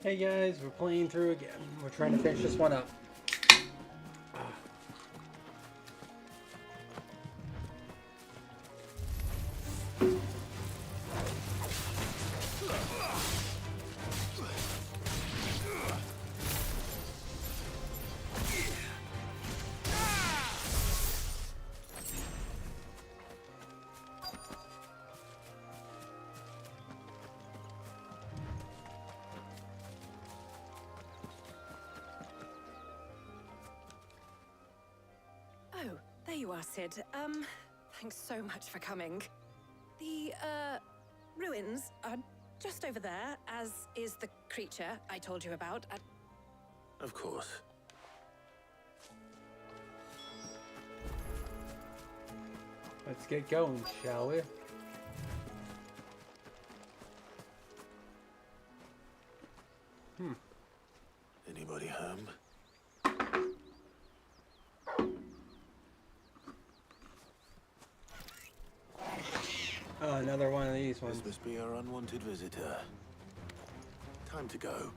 Hey guys, we're playing through again. We're trying to finish this one up. Oh, there you are, Sid. Thanks so much for coming. The, ruins are just over there, as is the creature I told you about. Of course. Let's get going, shall we? Anybody home? Oh, another one of these ones. This must be our unwanted visitor. Time to go.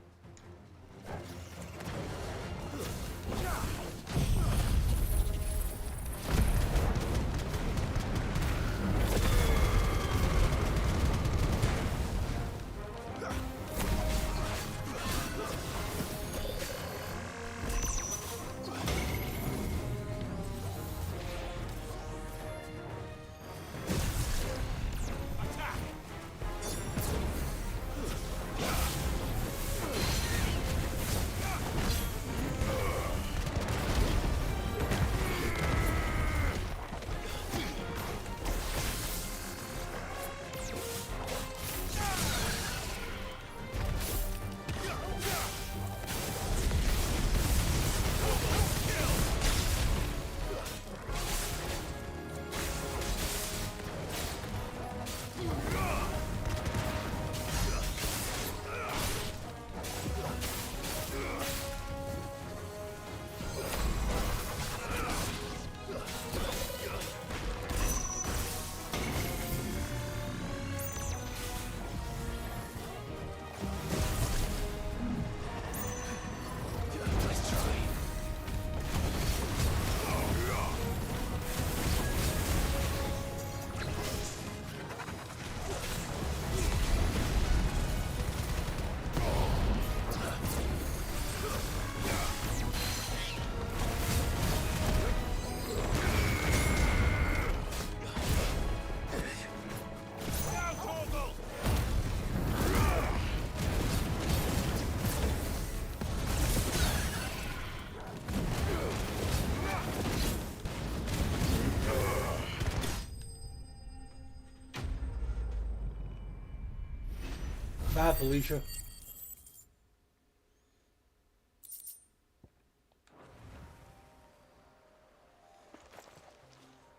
Bye, Felicia.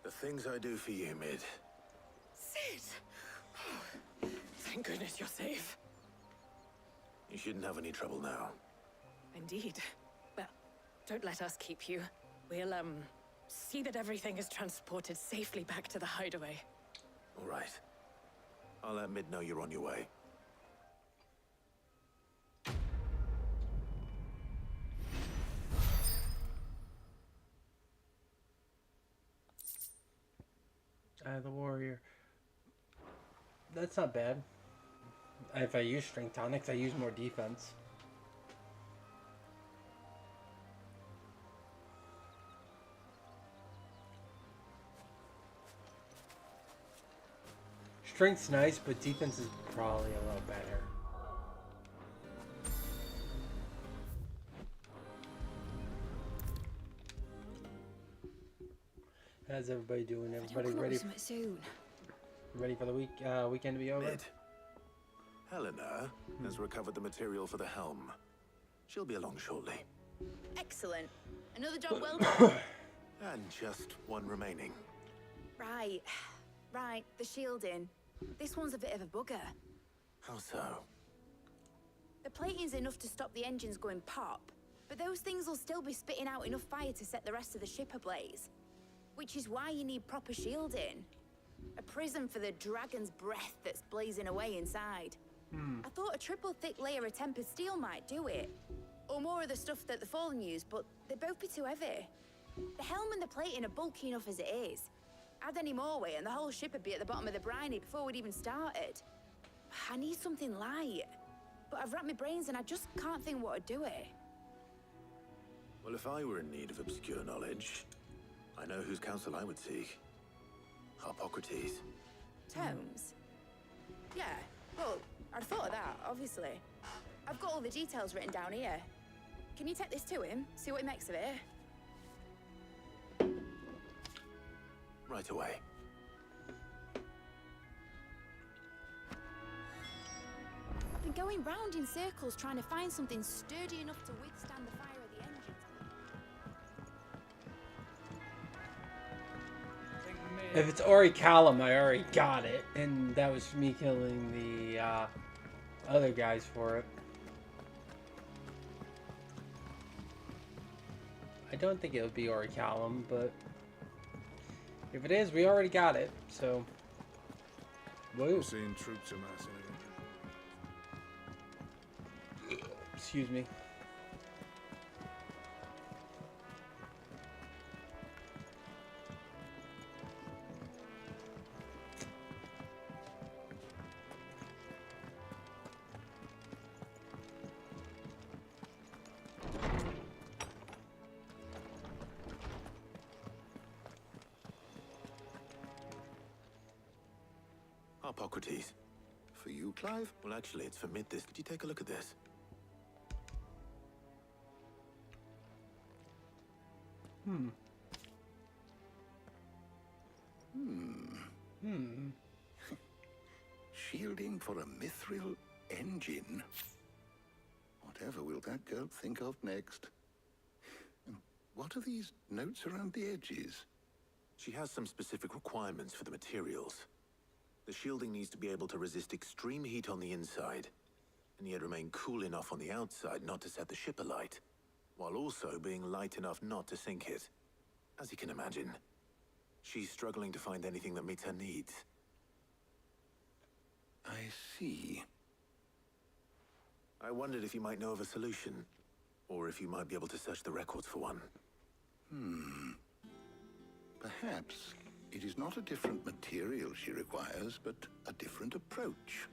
The things I do for you, Mid. Sid! Oh, thank goodness you're safe. You shouldn't have any trouble now. Indeed. Well, don't let us keep you. We'll, see that everything is transported safely back to the hideaway. All right. I'll let Mid know you're on your way. The warrior. That's not bad. If I use strength tonics, I use more defense. Strength's nice, but defense is probably a little better. How's everybody doing? Everybody ready? Soon. Ready for the weekend to be over? Mid. Helena has recovered the material for the helm. She'll be along shortly. Excellent. Another job well done. And just one remaining. Right, the shielding. This one's a bit of a bugger. How so? The plating's enough to stop the engines going pop, But those things will still be spitting out enough fire to set the rest of the ship ablaze. Which is why you need proper shielding. A prison for the dragon's breath that's blazing away inside. I thought a triple thick layer of tempered steel might do it. Or more of the stuff that the Fallen use, but they'd both be too heavy. The helm and the plating are bulky enough as it is. Add any more weight and the whole ship would be at the bottom of the briny before we'd even started. I need something light. But I've racked my brains and I just can't think what would do it. Well, if I were in need of obscure knowledge, I know whose counsel I would seek. Harpocrates. Tomes? Yeah, well, I'd thought of that, obviously. I've got all the details written down here. Can you take this to him, see what he makes of it? Right away. I've been going round in circles trying to find something sturdy enough to withstand the fire of the engines. If it's Ori Callum, I already got it, and that was me killing the other guys for it. I don't think it would be Ori Callum, but if it is, we already got it, so. Whoa. I've seen troops amassing. Excuse me. Harpocrates. For you, Clive? Well, actually, it's for Mythis. Could you take a look at this? Shielding for a mithril engine? Whatever will that girl think of next? And what are these notes around the edges? She has some specific requirements for the materials. The shielding needs to be able to resist extreme heat on the inside, and yet remain cool enough on the outside not to set the ship alight, while also being light enough not to sink it. As you can imagine, she's struggling to find anything that meets her needs. I see. I wondered if you might know of a solution, or if you might be able to search the records for one. Perhaps it is not a different material she requires, but a different approach.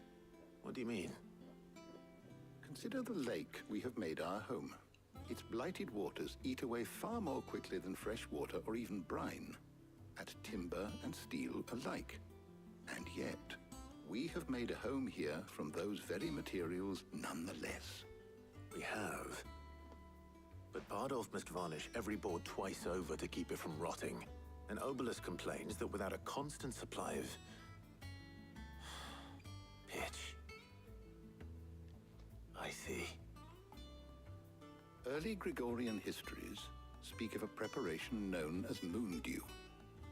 What do you mean? Consider the lake we have made our home. Its blighted waters eat away far more quickly than fresh water or even brine, at timber and steel alike. And yet, we have made a home here from those very materials nonetheless. We have. But Bardolph must varnish every board twice over to keep it from rotting. And Obelus complains that without a constant supply of pitch. I see. Early Gregorian histories speak of a preparation known as moon dew.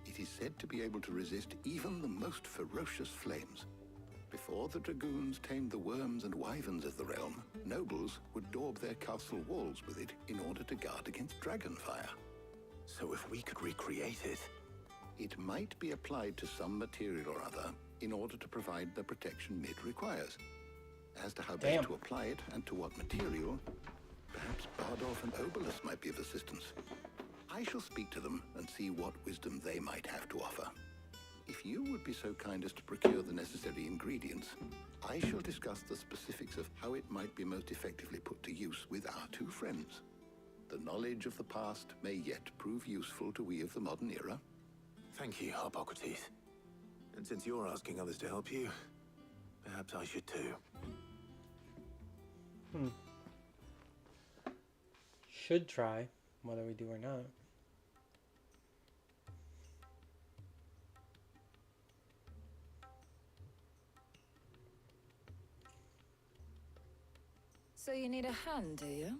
It is said to be able to resist even the most ferocious flames. Before the dragoons tamed the worms and wyverns of the realm, nobles would daub their castle walls with it in order to guard against dragonfire. So if we could recreate it... It might be applied to some material or other in order to provide the protection Mid requires. As to how Damn. best to apply it and to what material, perhaps Bardolph and Obelus might be of assistance. I shall speak to them and see what wisdom they might have to offer. If you would be so kind as to procure the necessary ingredients, I shall discuss the specifics of how it might be most effectively put to use with our two friends. The knowledge of the past may yet prove useful to we of the modern era. Thank you, Harpocrates. And since you're asking others to help you, perhaps I should too. Should try, whether we do or not. So you need a hand, do you?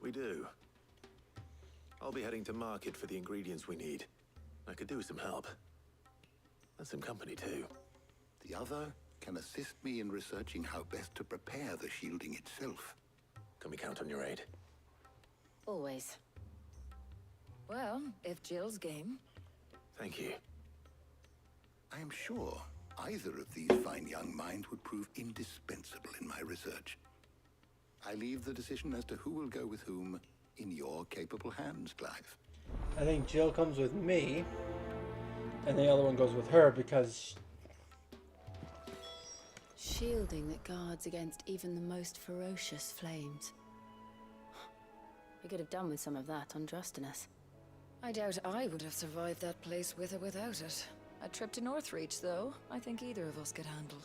We do. I'll be heading to market for the ingredients we need. I could do with some help. And some company too. The other can assist me in researching how best to prepare the shielding itself. Can we count on your aid? Always. Well, if Jill's game. Thank you. I am sure either of these fine young minds would prove indispensable in my research. I leave the decision as to who will go with whom in your capable hands, Clive. I think Jill comes with me, and the other one goes with her because Shielding that guards against even the most ferocious flames. We could have done with some of that on Drustinus. I doubt I would have survived that place with or without it. A trip to Northreach, though, I think either of us could handle.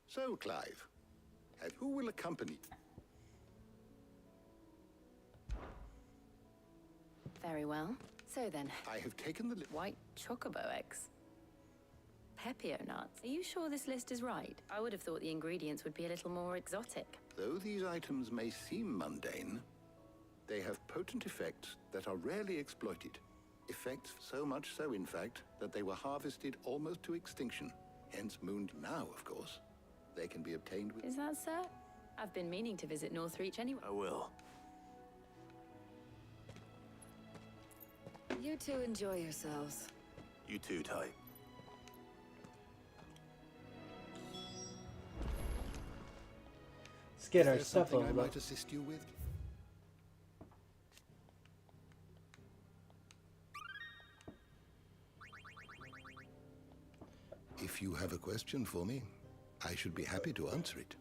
So, Clive, who will accompany? Very well. So then, I have taken the white chocobo eggs. Pepio nuts. Are you sure this list is right? I would have thought the ingredients would be a little more exotic. Though these items may seem mundane, they have potent effects that are rarely exploited. Effects so much so, in fact, that they were harvested almost to extinction. Hence mooned now, of course. They can be obtained with... Is that so? I've been meaning to visit Northreach anyway. I will. You two enjoy yourselves. You too, Ty. let's get Is our there stuff something I over. might assist you with? If you have a question for me, I should be happy to answer it.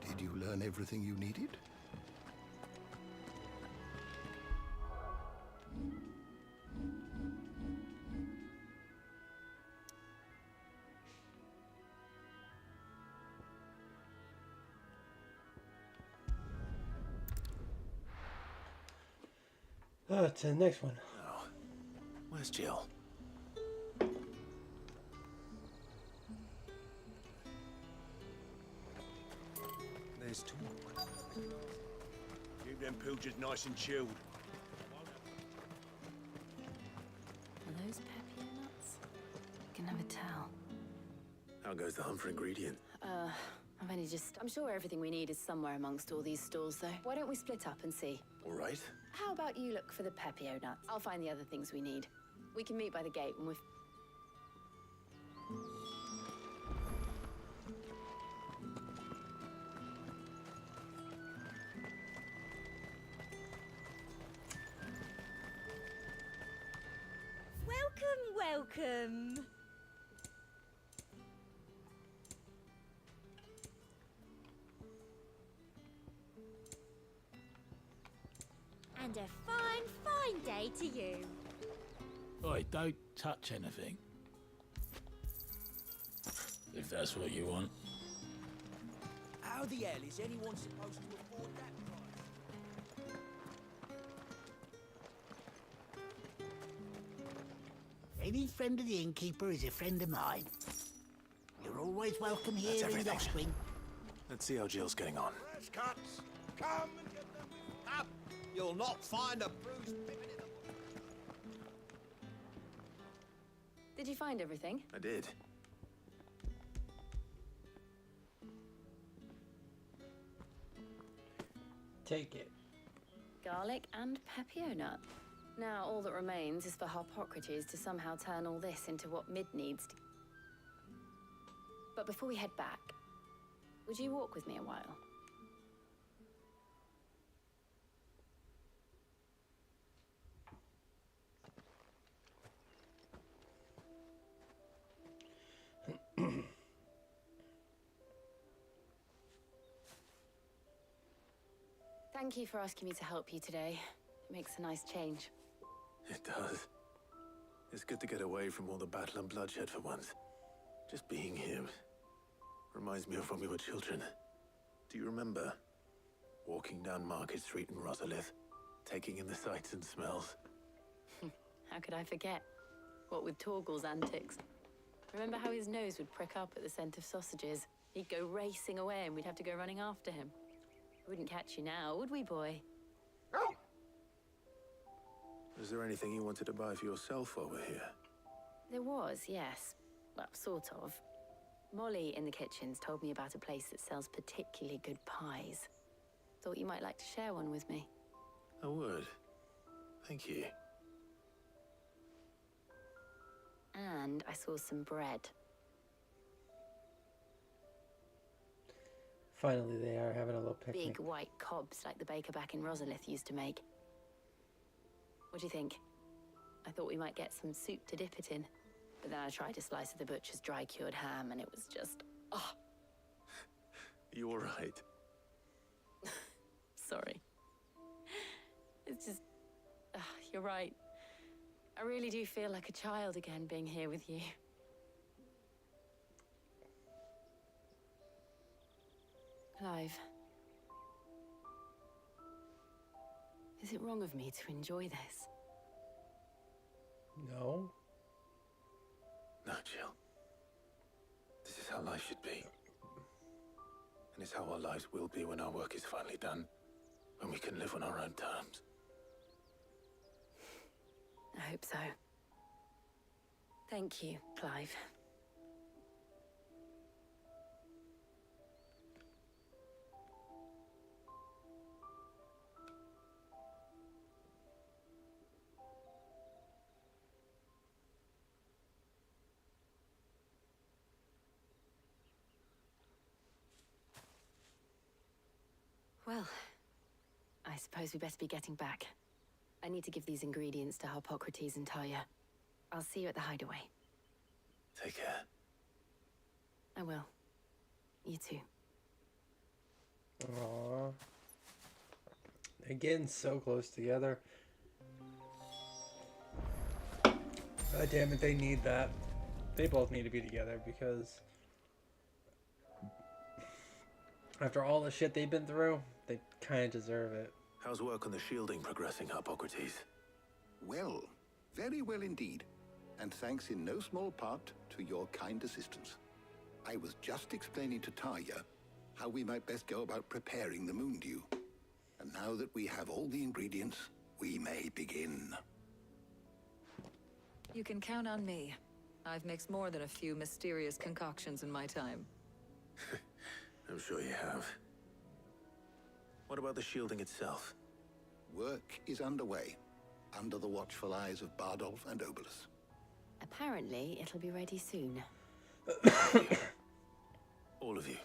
Did you learn everything you needed? To the next one. Oh. Where's Jill? There's talk. Keep them pilgers nice and chilled. Are those Pepio nuts? I can never tell. How goes the hunt for ingredients? I'm sure everything we need is somewhere amongst all these stalls, though. Why don't we split up and see? All right. How about you look for the Pepio nuts? I'll find the other things we need. We can meet by the gate when we've... Welcome. And a fine day to you. Oi, don't touch anything. If that's what you want. How the hell is anyone supposed to afford that price? Any friend of the innkeeper is a friend of mine. You're always welcome here in everything. Lothwing. Let's see how Jill's getting on. Fresh cuts! Come and get them up! You'll not find a bruised pippin in the... Did you find everything? I did. Take it. Garlic and Pepio nut. Now all that remains is for Harpocrates to somehow turn all this into what Mid needs to... But before we head back, would you walk with me a while? Thank you for asking me to help you today. It makes a nice change. It does. It's good to get away from all the battle and bloodshed for once. Just being here reminds me of when we were children. Do you remember walking down Market Street in Rosalith, taking in the sights and smells? How could I forget? What with Torgal's antics. Remember how his nose would prick up at the scent of sausages? He'd go racing away and we'd have to go running after him. We wouldn't catch you now, would we, boy? Is there anything you wanted to buy for yourself while we're here? There was, yes. Well, sort of. Molly in the kitchens told me about a place that sells particularly good pies. Thought you might like to share one with me. I would. Thank you. And I saw some bread. Finally, they are having a little picnic. Big white cobs like the baker back in Rosalith used to make. What do you think? I thought we might get some soup to dip it in. But then I tried a slice of the butcher's dry-cured ham and it was just... oh. You all right? Sorry. It's just... you're right. I really do feel like a child again being here with you. Clive. Is it wrong of me to enjoy this? No. No, Jill. This is how life should be. And it's how our lives will be when our work is finally done. When we can live on our own terms. I hope so. Thank you, Clive. Well, I suppose we best be getting back. I need to give these ingredients to Harpocrates and Talia. I'll see you at the hideaway. Take care. I will. You too. Aww. They're getting so close together. God damn it, they need that. They both need to be together because after all the shit they've been through, they kind of deserve it. How's work on the shielding progressing, Harpocrates? Well, very well indeed. And thanks in no small part to your kind assistance. I was just explaining to Tarja how we might best go about preparing the Moondew. And now that we have all the ingredients, we may begin. You can count on me. I've mixed more than a few mysterious concoctions in my time. I'm sure you have. What about the shielding itself? Work is underway, under the watchful eyes of Bardolph and Obolus. Apparently, it'll be ready soon. All of you.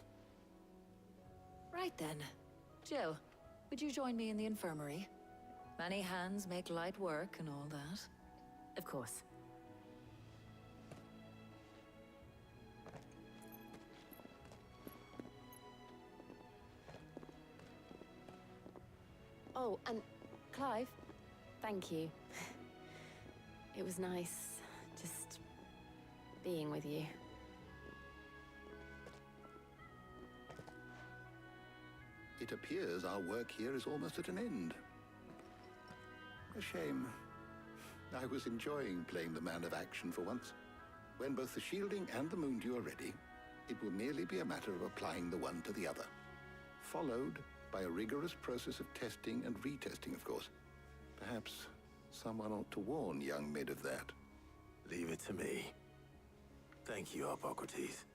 Right then. Jill, would you join me in the infirmary? Many hands make light work and all that. Of course. Oh, and Clive, thank you. It was nice just being with you. It appears our work here is almost at an end. A shame. I was enjoying playing the man of action for once. When both the shielding and the Moondew are ready, it will merely be a matter of applying the one to the other. Followed by a rigorous process of testing and retesting, of course. Perhaps someone ought to warn young Mid of that. Leave it to me. Thank you, Harpocrates.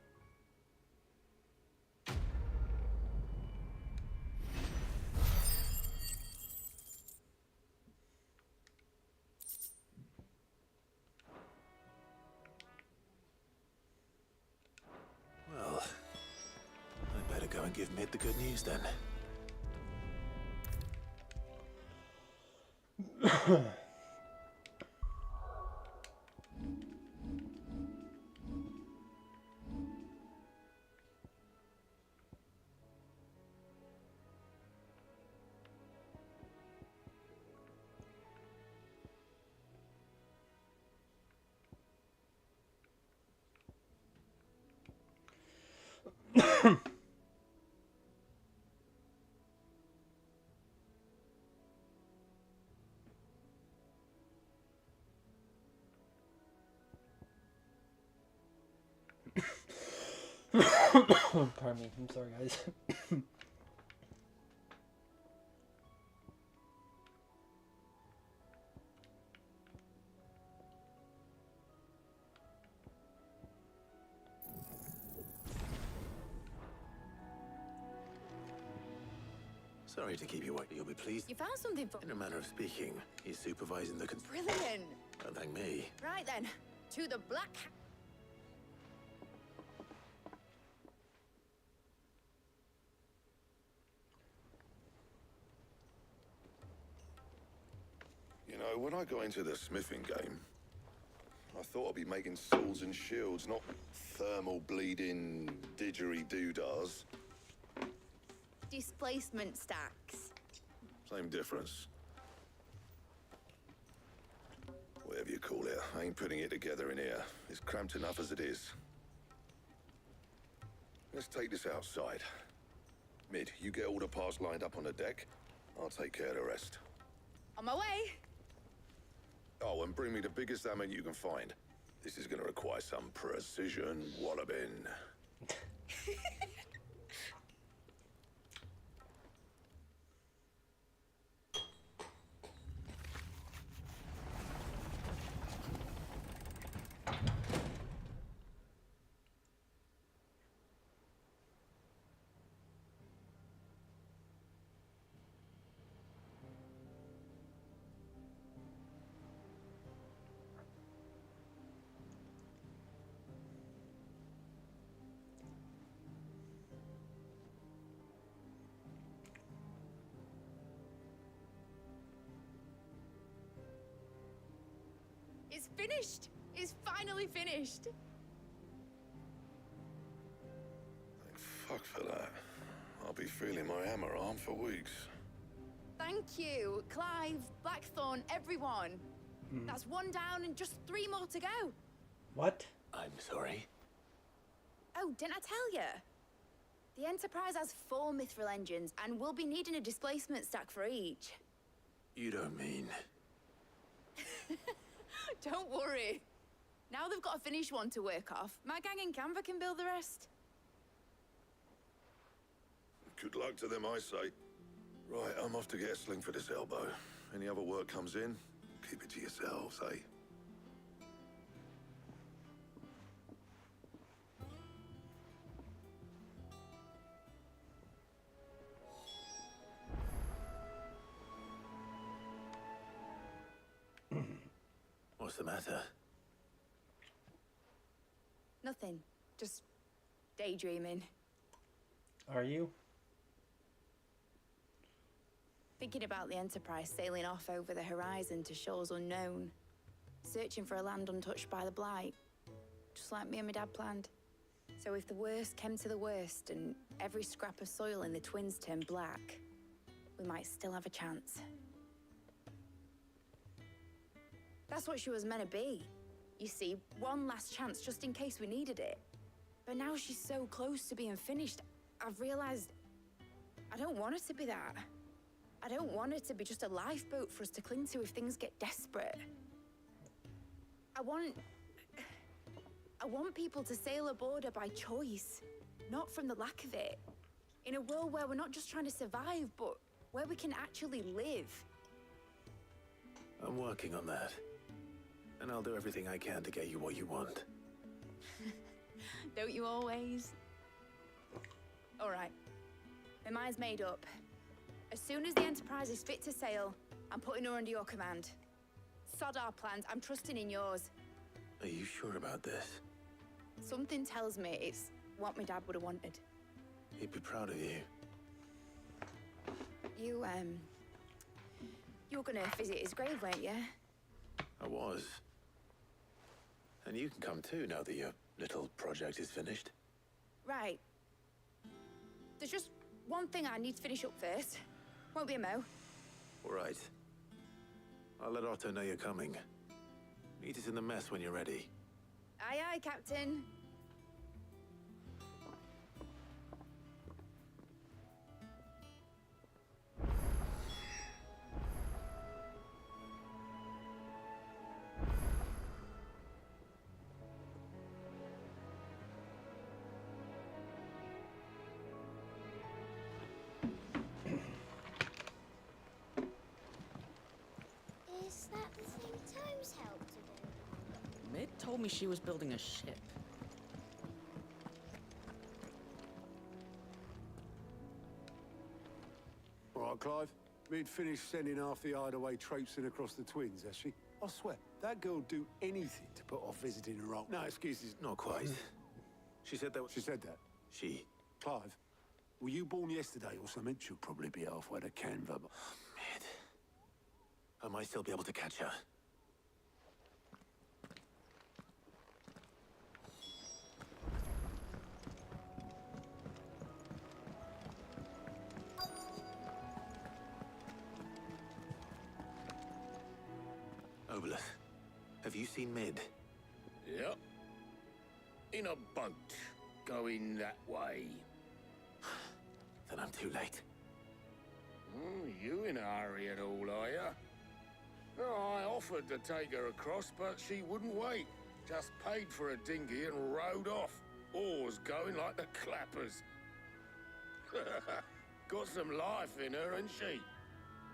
Well, I better go and give Mid the good news then. Pardon me. I'm sorry, guys. Sorry to keep you waiting. You'll be pleased. You found something for... In a manner of speaking, he's supervising the Brilliant! Don't thank me. Right then, to the Black... You know, when I got into the smithing game, I thought I'd be making swords and shields, not thermal bleeding didgeridoo-dahs. Displacement stacks. Same difference. Whatever you call it, I ain't putting it together in here. It's cramped enough as it is. Let's take this outside. Mid, you get all the parts lined up on the deck. I'll take care of the rest. On my way. Oh, and bring me the biggest hammer you can find. This is gonna require some precision walloping. It's finished. It's finally finished. Thank fuck for that. I'll be feeling my hammer arm for weeks. Thank you, Clive, Blackthorn, everyone. That's one down and just 3 more to go. What? I'm sorry. Oh, didn't I tell you? The Enterprise has 4 mithril engines, and we'll be needing a displacement stack for each. You don't mean... Don't worry. Now they've got a finished one to work off. My gang in Canva can build the rest. Good luck to them, I say. Right, I'm off to get a sling for this elbow. Any other work comes in, keep it to yourselves, eh? What's the matter? Nothing. Just daydreaming. Are you? Thinking about the Enterprise sailing off over the horizon to shores unknown. Searching for a land untouched by the Blight. Just like me and my dad planned. So if the worst came to the worst and every scrap of soil in the Twins turned black, we might still have a chance. That's what she was meant to be. You see, one last chance just in case we needed it. But now she's so close to being finished, I've realized I don't want it to be that. I don't want it to be just a lifeboat for us to cling to if things get desperate. I want people to sail aboard her by choice, not from the lack of it. In a world where we're not just trying to survive, but where we can actually live. I'm working on that. And I'll do everything I can to get you what you want. Don't you always? All right. My mind's made up. As soon as the Enterprise is fit to sail, I'm putting her under your command. Sod our plans, I'm trusting in yours. Are you sure about this? Something tells me it's what my dad would have wanted. He'd be proud of you. You were gonna visit his grave, weren't you? I was. And you can come too now that your little project is finished. Right. There's just one thing I need to finish up first. Won't be a mo. All right. I'll let Otto know you're coming. Meet us in the mess when you're ready. Aye, aye, Captain. told me she was building a ship. All right, Clive. We'd finished sending half the hideaway traipsing across the twins, has she? I swear, that girl'd do anything to put off visiting her old... No excuses. Not quite. She said that... She said that? She... Clive, were you born yesterday or something? She'll probably be halfway to Canva. Mid. I might still be able to catch her. Obolus, have you seen Mid? Yep. In a boat, going that way. Then I'm too late. You in a hurry at all, are ya? No, I offered to take her across, but she wouldn't wait. Just paid for a dinghy and rowed off. Oars going like the clappers. Got some life in her, ain't she?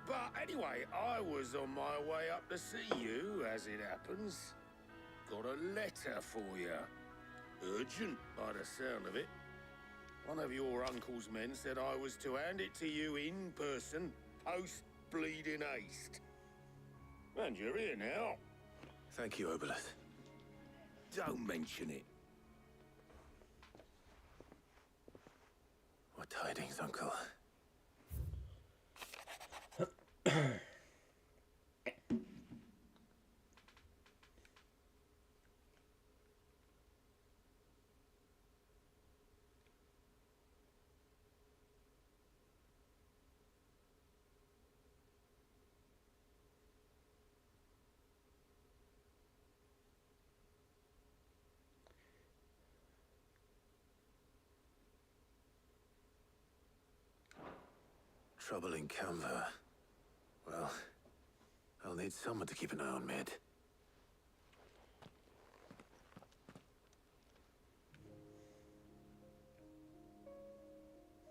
But anyway, I was on my way up to see you, as it happens. Got a letter for you. Urgent, by the sound of it. One of your uncle's men said I was to hand it to you in person, post-bleeding haste. And you're here now. Thank you, Obolus. Don't mention it. What tidings, Uncle? Trouble in Canva. Well, I'll need someone to keep an eye on Mid.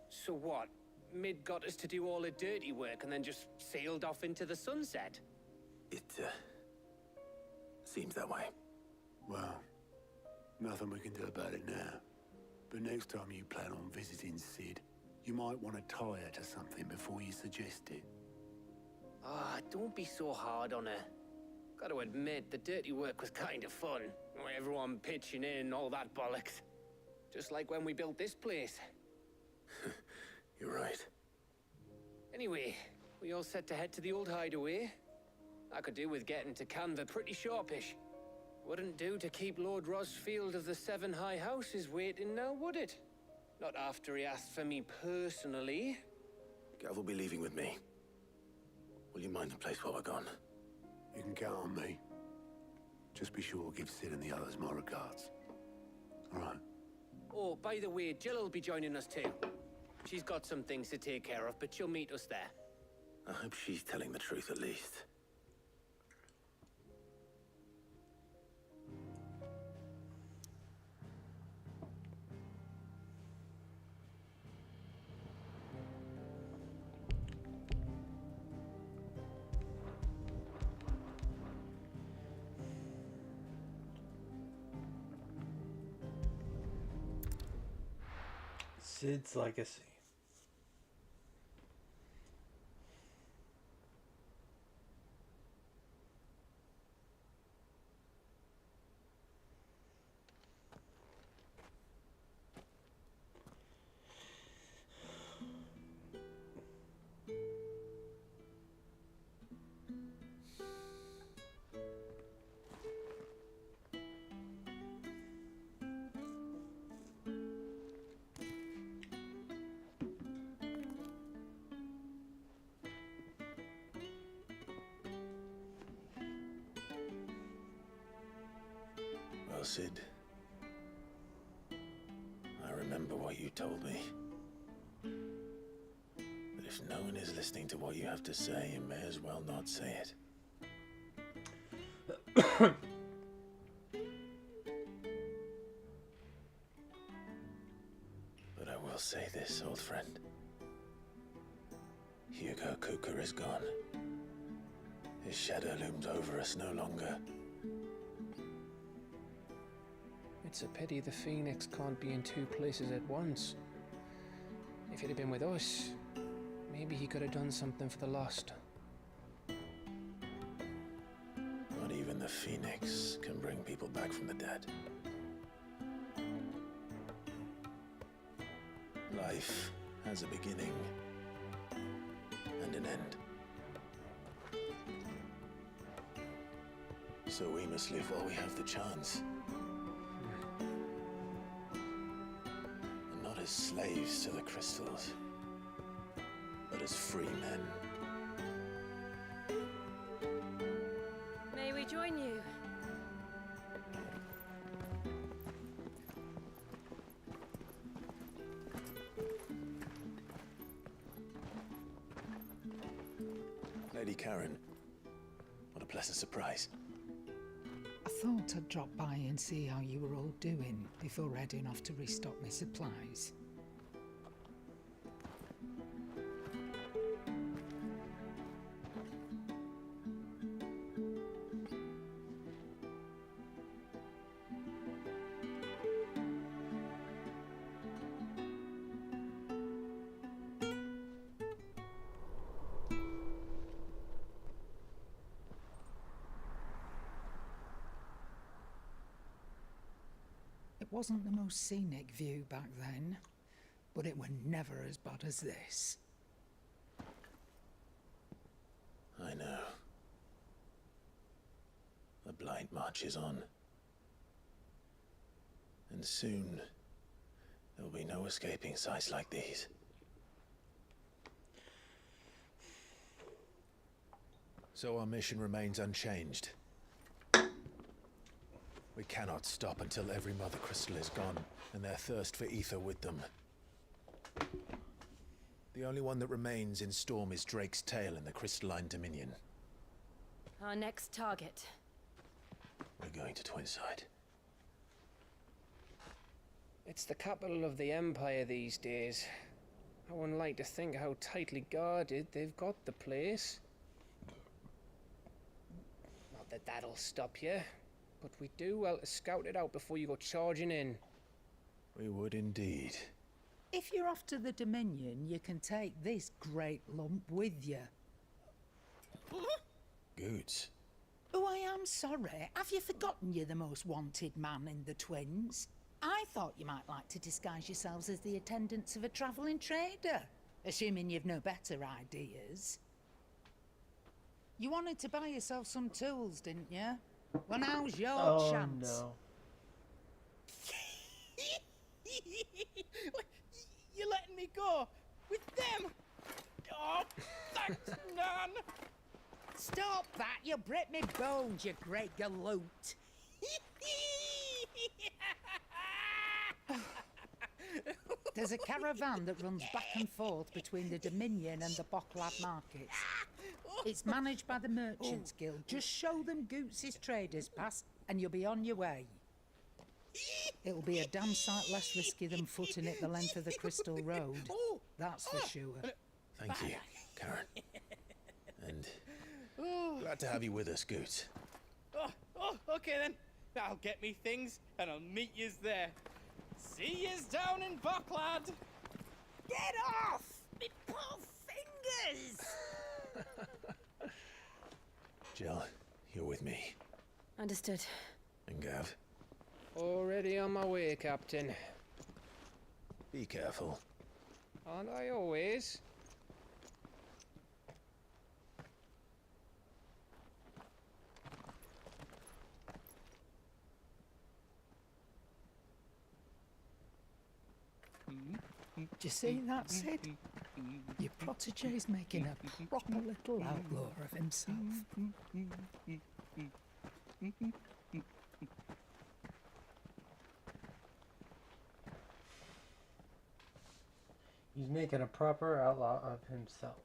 So what? Mid got us to do all the dirty work and then just sailed off into the sunset? It, seems that way. Well, nothing we can do about it now. But next time you plan on visiting Sid, you might want to tie her to something before you suggest it. Ah, don't be so hard on her. Got to admit, the dirty work was kind of fun. Everyone pitching in, all that bollocks. Just like when we built this place. You're right. Anyway, we all set to head to the old hideaway. I could do with getting to Canva pretty sharpish. Wouldn't do to keep Lord Rosfield of the Seven High Houses waiting now, would it? Not after he asked for me personally. Gav will be leaving with me. Will you mind the place while we're gone? You can count on me. Just be sure to give Sid and the others my regards. All right. Oh, by the way, Jill will be joining us too. She's got some things to take care of, but she'll meet us there. I hope she's telling the truth at least. Sid's legacy. Well, Sid, I remember what you told me. But if no one is listening to what you have to say, you may as well not say it. But I will say this, old friend. Hugo Cooker is gone. His shadow looms over us no longer. It's a pity the Phoenix can't be in two places at once. If he'd have been with us, maybe he could have done something for the Lost. Not even the Phoenix can bring people back from the dead. Life has a beginning and an end. So we must live while we have the chance. And not as slaves to the crystals, but as free men. May we join you? Lady Karen, what a pleasant surprise. I thought I'd drop by and see how you were all doing before heading off to restock my supplies. It wasn't the most scenic view back then, but it were never as bad as this. I know. The Blight marches on. And soon, there'll be no escaping sights like these. So our mission remains unchanged. We cannot stop until every Mother Crystal is gone, and their thirst for ether with them. The only one that remains in Storm is Drake's Tail in the Crystalline Dominion. Our next target. We're going to Twinside. It's the capital of the Empire these days. I wouldn't like to think how tightly guarded they've got the place. Not that that'll stop you, but we do well to scout it out before you go charging in. We would indeed. If you're off to the Dominion, you can take this great lump with you. Goods. Oh, I am sorry. Have you forgotten you're the most wanted man in the Twins? I thought you might like to disguise yourselves as the attendants of a travelling trader, assuming you've no better ideas. You wanted to buy yourself some tools, didn't you? Well, now's your chance. No. You're letting me go with them? Oh, thanks, Nan. Stop that! You'll break me bones, you great galoot. There's a caravan that runs back and forth between the Dominion and the Bocklad markets. It's managed by the Merchants Guild. Just show them Goots' traders pass and you'll be on your way. It'll be a damn sight less risky than footing it the length of the Crystal Road. That's for sure. Thank you, Karen. And glad to have you with us, Goots. Okay then. I'll get me things and I'll meet yous there. See yous down in Bocklad. Get off! Me poor fingers! Jill, you're with me. Understood. And Gav, Already on my way, Captain. be careful. Aren't I always? Do you see that, Sid? Your protege's making a proper little outlaw of himself. He's making a proper outlaw of himself.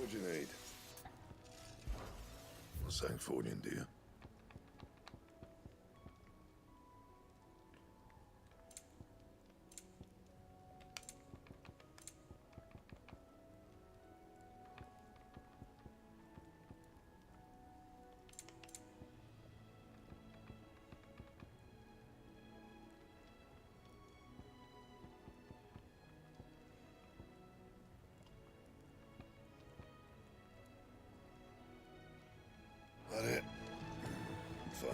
What do you need? Not Sangfordian, do you? That it? Fine.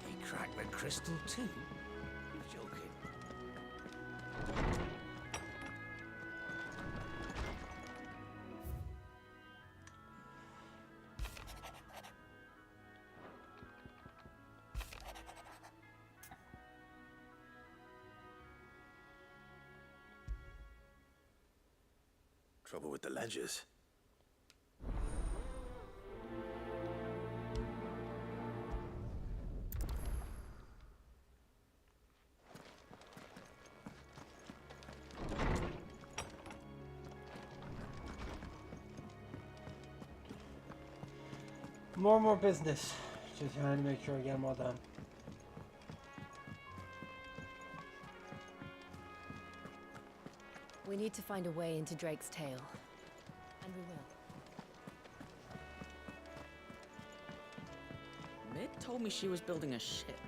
He cracked the crystal too? You're joking. Trouble with the ledgers. More business. Just trying to make sure I get them all done. We need to find a way into Drake's tail. And we will. Mid told me she was building a ship.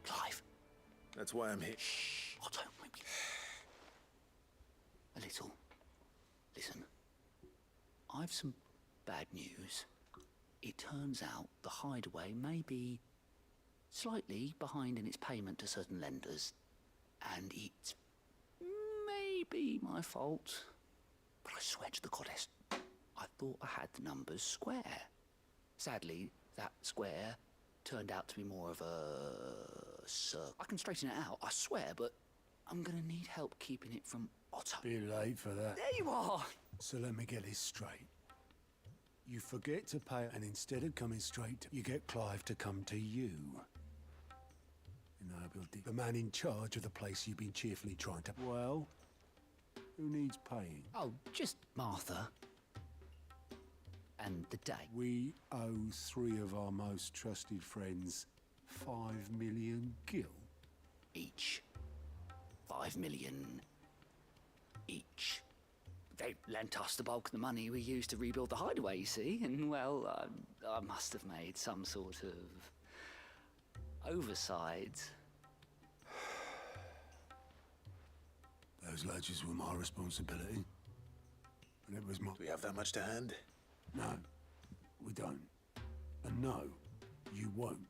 Clive. That's why I'm here. Shh. Otto, maybe. A little. Listen. I've some bad news. It turns out the hideaway may be slightly behind in its payment to certain lenders, and it's maybe my fault. But I swear to the goddess, I thought I had the numbers square. Sadly, that square turned out to be more of a circle. I can straighten it out, I swear, but I'm gonna need help keeping it from Otto. Be late for that. There you are! So let me get this straight. You forget to pay, and instead of coming straight, you get Clive to come to you. The man in charge of the place you've been cheerfully trying to... Well, who needs paying? Oh, just Martha. And the day. We owe 3 of our most trusted friends 5 million gil. Each. 5 million each. They lent us the bulk of the money we used to rebuild the hideaway, you see, and, well, I must have made some sort of oversight. Those ledgers were my responsibility. And it was my... Do we have that much to hand? No, we don't. And no, you won't.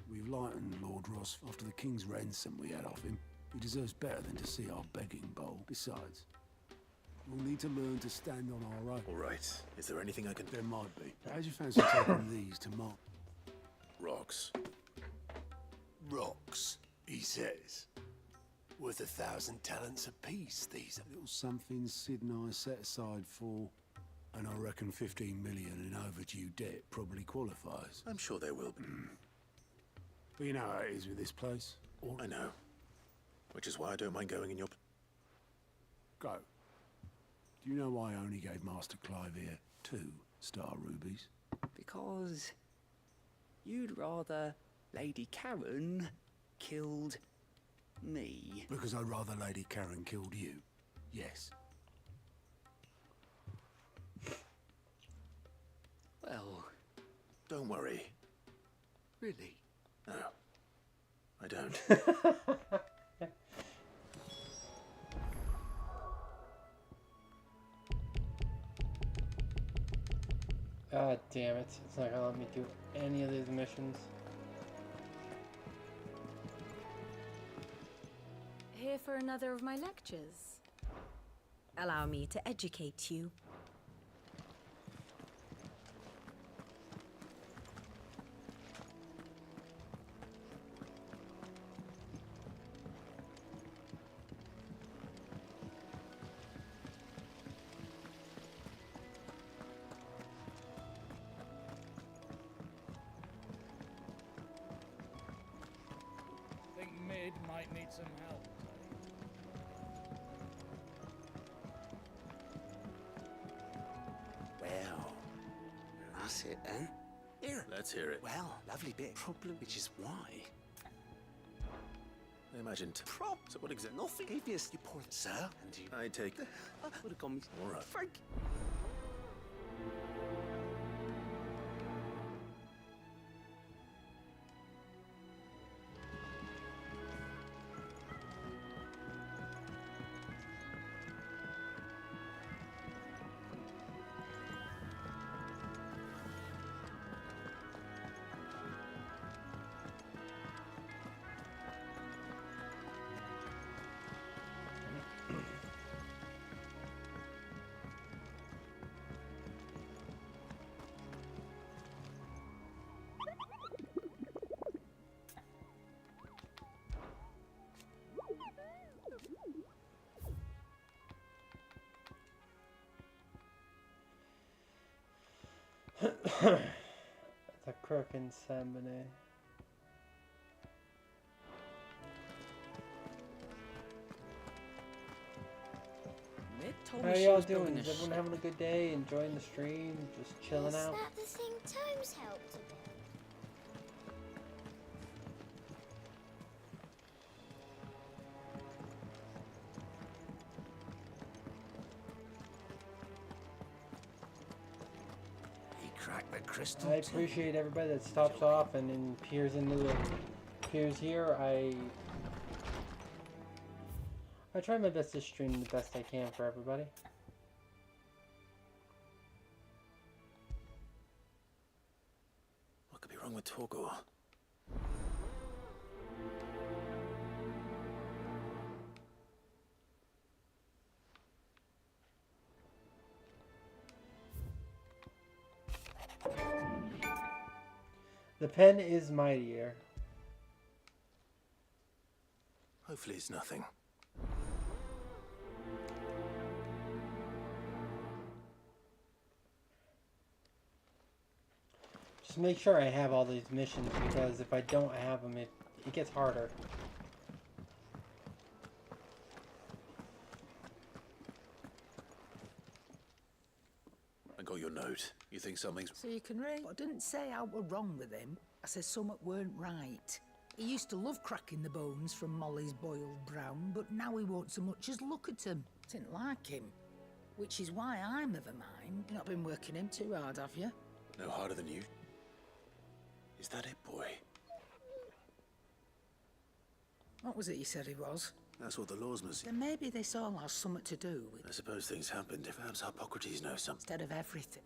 We've lightened Lord Ross after the King's ransom we had off him. He deserves better than to see our begging bowl. Besides, we'll need to learn to stand on our own. All right. Is there anything I can... There might be. How'd you fancy taking these to Mark? Rocks. Rocks, he says. Worth 1,000 talents apiece, these. A little something Sid and I set aside for... And I reckon 15 million in overdue debt probably qualifies. I'm sure there will be. But you know how it is with this place. I know. Which is why I don't mind going in your... Go. Do you know why I only gave Master Clive here 2 star rubies? Because you'd rather Lady Karen killed me. Because I'd rather Lady Karen killed you. Yes. Well... Don't worry. Really? No. I don't. God damn it. It's not gonna let me do any of these missions. Here for another of my lectures. Allow me to educate you. Think Mid might need some help. That's it then. Here. Let's hear it. Well, lovely bit. Problem, which is why. I imagined. So what exactly? Nothing. Previous, you poor sir. And you. I take. Would have gone. All right. Frank. The crook in Sambane. Mid told How me she y'all was building doing? a Is everyone ship. having a good day? Enjoying the stream? Just chilling Is out? that the thing Tomes helped to build? He cracked the crystal. I appreciate everybody that stops off and then peers here. I try my best to stream the best I can for everybody. What could be wrong with Torgor? The pen is mightier. Hopefully it's nothing. Just make sure I have all these missions, because if I don't have them, it gets harder. I got your note. You think something's... So you can read. I didn't say I were wrong with him. I said something weren't right. He used to love cracking the bones from Molly's boiled brown, but now he won't so much as look at them. Didn't like him. Which is why I'm of a mind. You've not been working him too hard, have you? No harder than you? Is that it, boy? What was it you said he was? That's what the lawsman said. Then maybe this all has something to do with... I suppose things happened. Perhaps Hippocrates knows something. Instead of everything.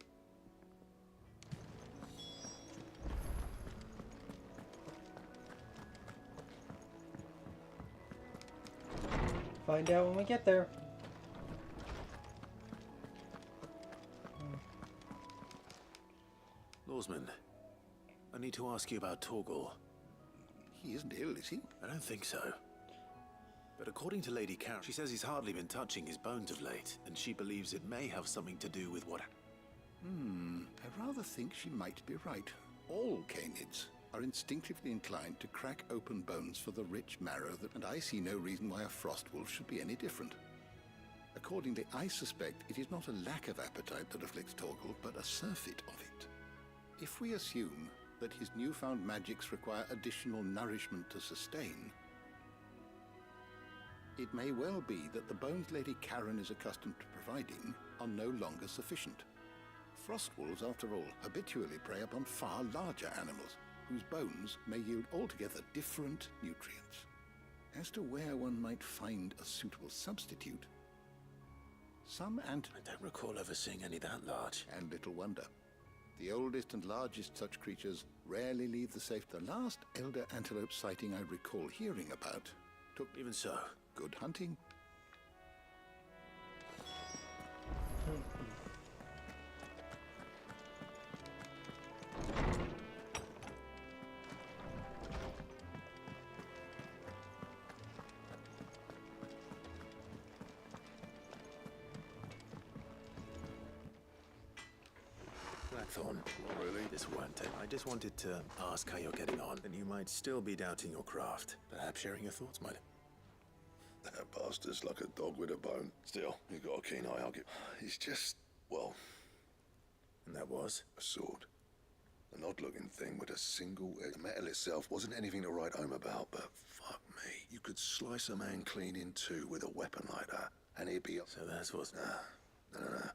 Find out when we get there. Lawsman, I need to ask you about Torgor. He isn't ill, is he? I don't think so. But according to Lady Karen, she says he's hardly been touching his bones of late, and she believes it may have something to do with what... I rather think she might be right. All canids are instinctively inclined to crack open bones for the rich marrow and I see no reason why a frostwolf should be any different. Accordingly, I suspect it is not a lack of appetite that afflicts Torgal, but a surfeit of it. If we assume that his newfound magics require additional nourishment to sustain, it may well be that the bones Lady Karen is accustomed to providing are no longer sufficient. Frostwolves, after all, habitually prey upon far larger animals, whose bones may yield altogether different nutrients. As to where one might find a suitable substitute, some I don't recall ever seeing any that large. And little wonder. The oldest and largest such creatures rarely leave the safe. The last elder antelope sighting I recall hearing about took... Even so. Good hunting. Blackthorn. Really? This won't take. I just wanted to ask how you're getting on, and you might still be doubting your craft. Perhaps sharing your thoughts might... That bastard's like a dog with a bone. Still, you got a keen eye, I'll get... He's just, well... And that was? A sword. An odd-looking thing with a single egg. The metal itself wasn't anything to write home about, but fuck me. You could slice a man clean in two with a weapon like that, and he'd be... So that's what's... Nah.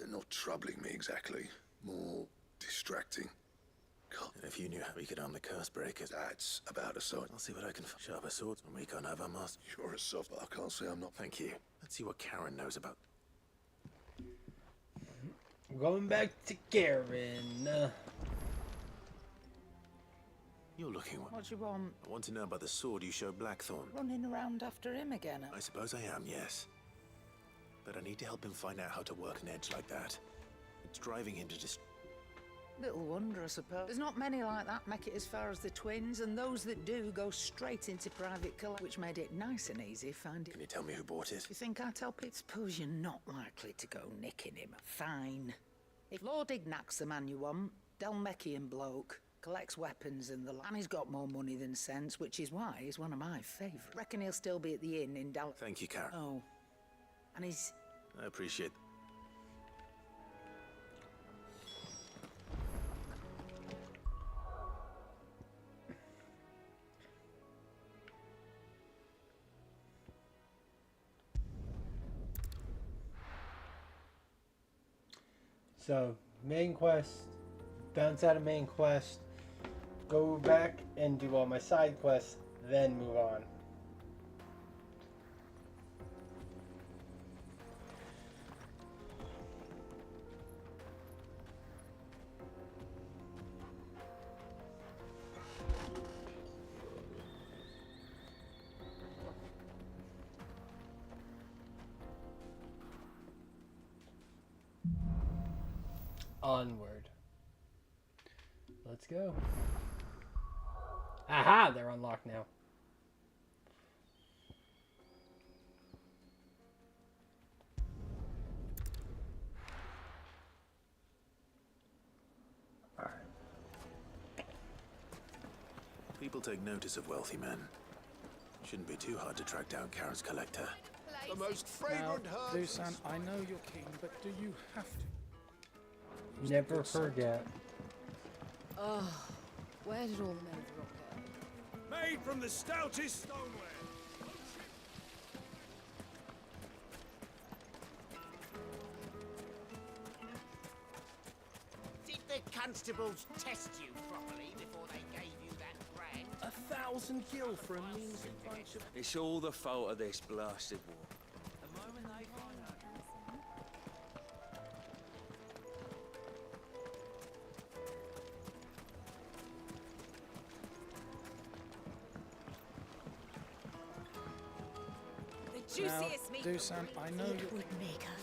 Not troubling me exactly. More distracting. God. And if you knew how we could arm the curse breakers... That's about a sword. I'll see what I can... Sharper swords when we can't have our master. You're a soft, but I can't say I'm not... Thank you. Let's see what Karen knows about... Going back to Karen. You're looking... What do you want? I want to know about the sword you showed Blackthorn. Running around after him again? I suppose I am, yes. But I need to help him find out how to work an edge like that. It's driving him to just... Little wonder, I suppose. There's not many like that make it as far as the twins, and those that do go straight into private collection, which made it nice and easy finding... Can you tell me who bought it? You think I tell people? Suppose you're not likely to go nicking him. Fine. If Lord Ignac's the man you want, Delmechian bloke, collects weapons and the... And he's got more money than sense, which is why he's one of my favourites. Reckon he'll still be at the inn in Dal... Thank you, Karen. Oh. And he's... I appreciate... So, main quest, bounce out of main quest, go back and do all my side quests, then move on. Onward. Let's go. Aha! They're unlocked now. Alright. People take notice of wealthy men. Shouldn't be too hard to track down Karen's collector. The most fragrant herbs. Dusan, I know you're keen, but do you have to? Never forget. Oh, where did all the men of the rock go? Made from the stoutest stoneware. Did the constables test you properly before they gave you that brand? 1,000 gil for a measly bunch of... It's all the fault of this blasted war. The moment they find out... Juiciest meat. Dusan, I know you...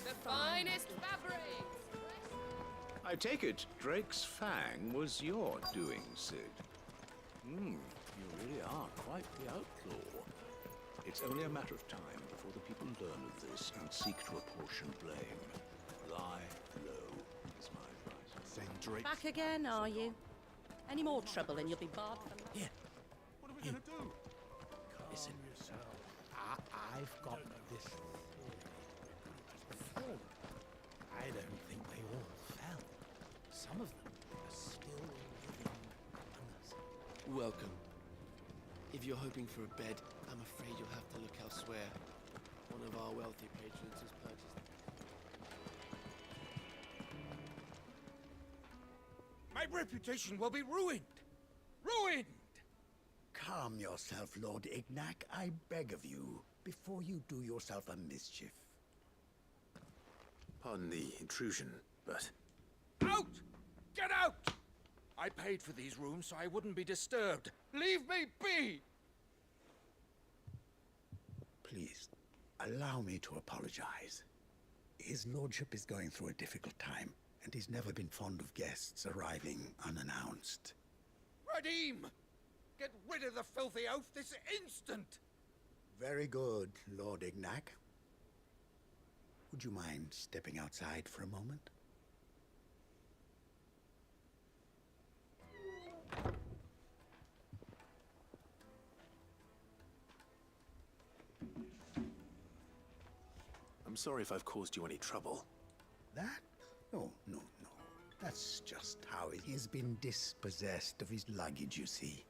The finest fabric. I take it Drake's Fang was your doing, Sid. You really are quite the outlaw. It's only a matter of time before the people learn of this and seek to apportion blame. Lie low is my advice. Then Drake... Back again, are you? Any more trouble and you'll be barred from... Here. What are we gonna do? Listen, I've got this theory. I don't think they all fell. Some of them are still living among us. Welcome. If you're hoping for a bed, I'm afraid you'll have to look elsewhere. One of our wealthy patrons has purchased... My reputation will be ruined! Ruined! Calm yourself, Lord Ignac, I beg of you, before you do yourself a mischief. Pardon the intrusion, but... Out! Get out! I paid for these rooms so I wouldn't be disturbed. Leave me be! Please, allow me to apologize. His lordship is going through a difficult time, and he's never been fond of guests arriving unannounced. Radim! Get rid of the filthy oaf this instant! Very good, Lord Ignac. Would you mind stepping outside for a moment? I'm sorry if I've caused you any trouble. That? No. That's just how he has been dispossessed of his luggage, you see.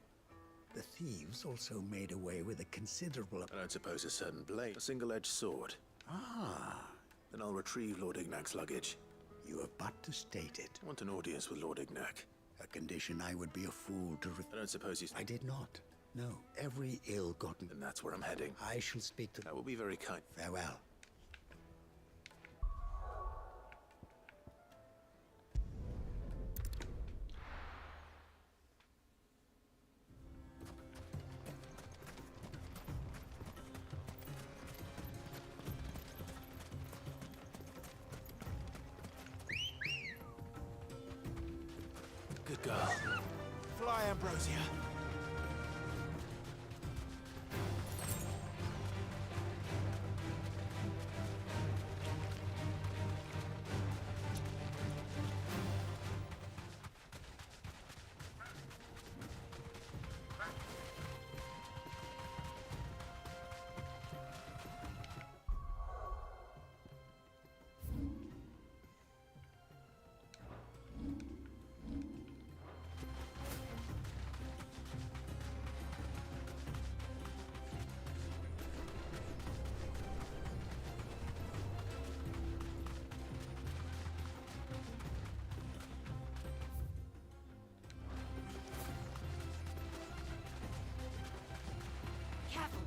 The thieves also made away with a considerable... I don't suppose a certain blade, a single-edged sword. Ah. Then I'll retrieve Lord Ignac's luggage. You have but to state it. I want an audience with Lord Ignac. A condition I would be a fool to I don't suppose I did not. No. Every ill-gotten... Then that's where I'm heading. I shall speak to... That will be very kind. Farewell. Good girl. Fly, Ambrosia. Careful.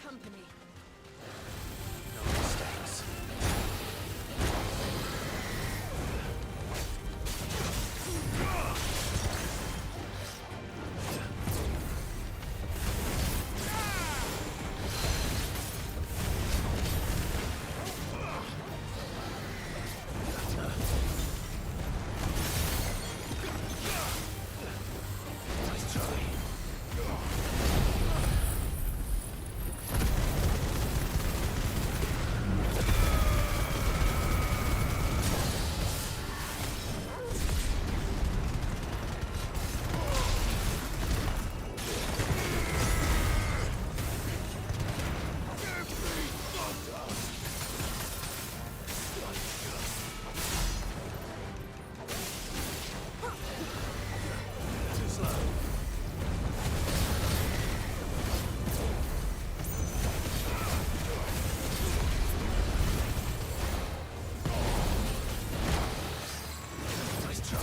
Company. No mistakes. Nice try. Too slow. Nice try.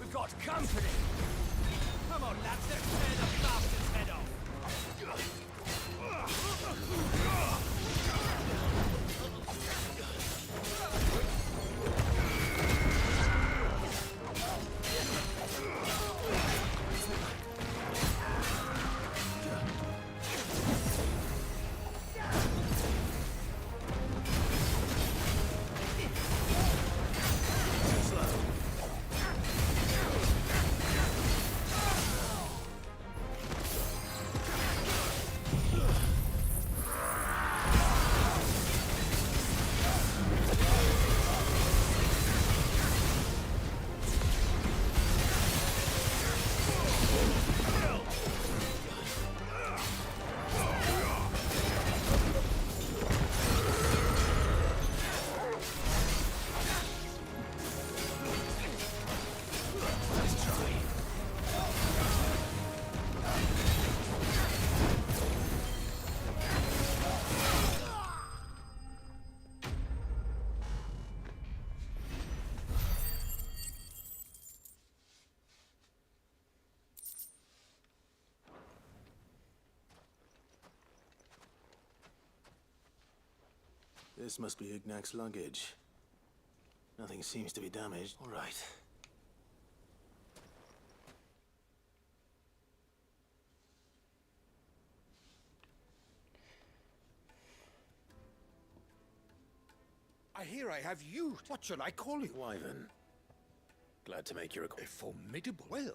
We've got company! Come on, lads, let's tear the bastard's head off! Too slow. This must be Ignac's luggage. Nothing seems to be damaged. All right. I hear I have you. What shall I call you? Wyvern. Glad to make your acquaintance. A formidable. Well,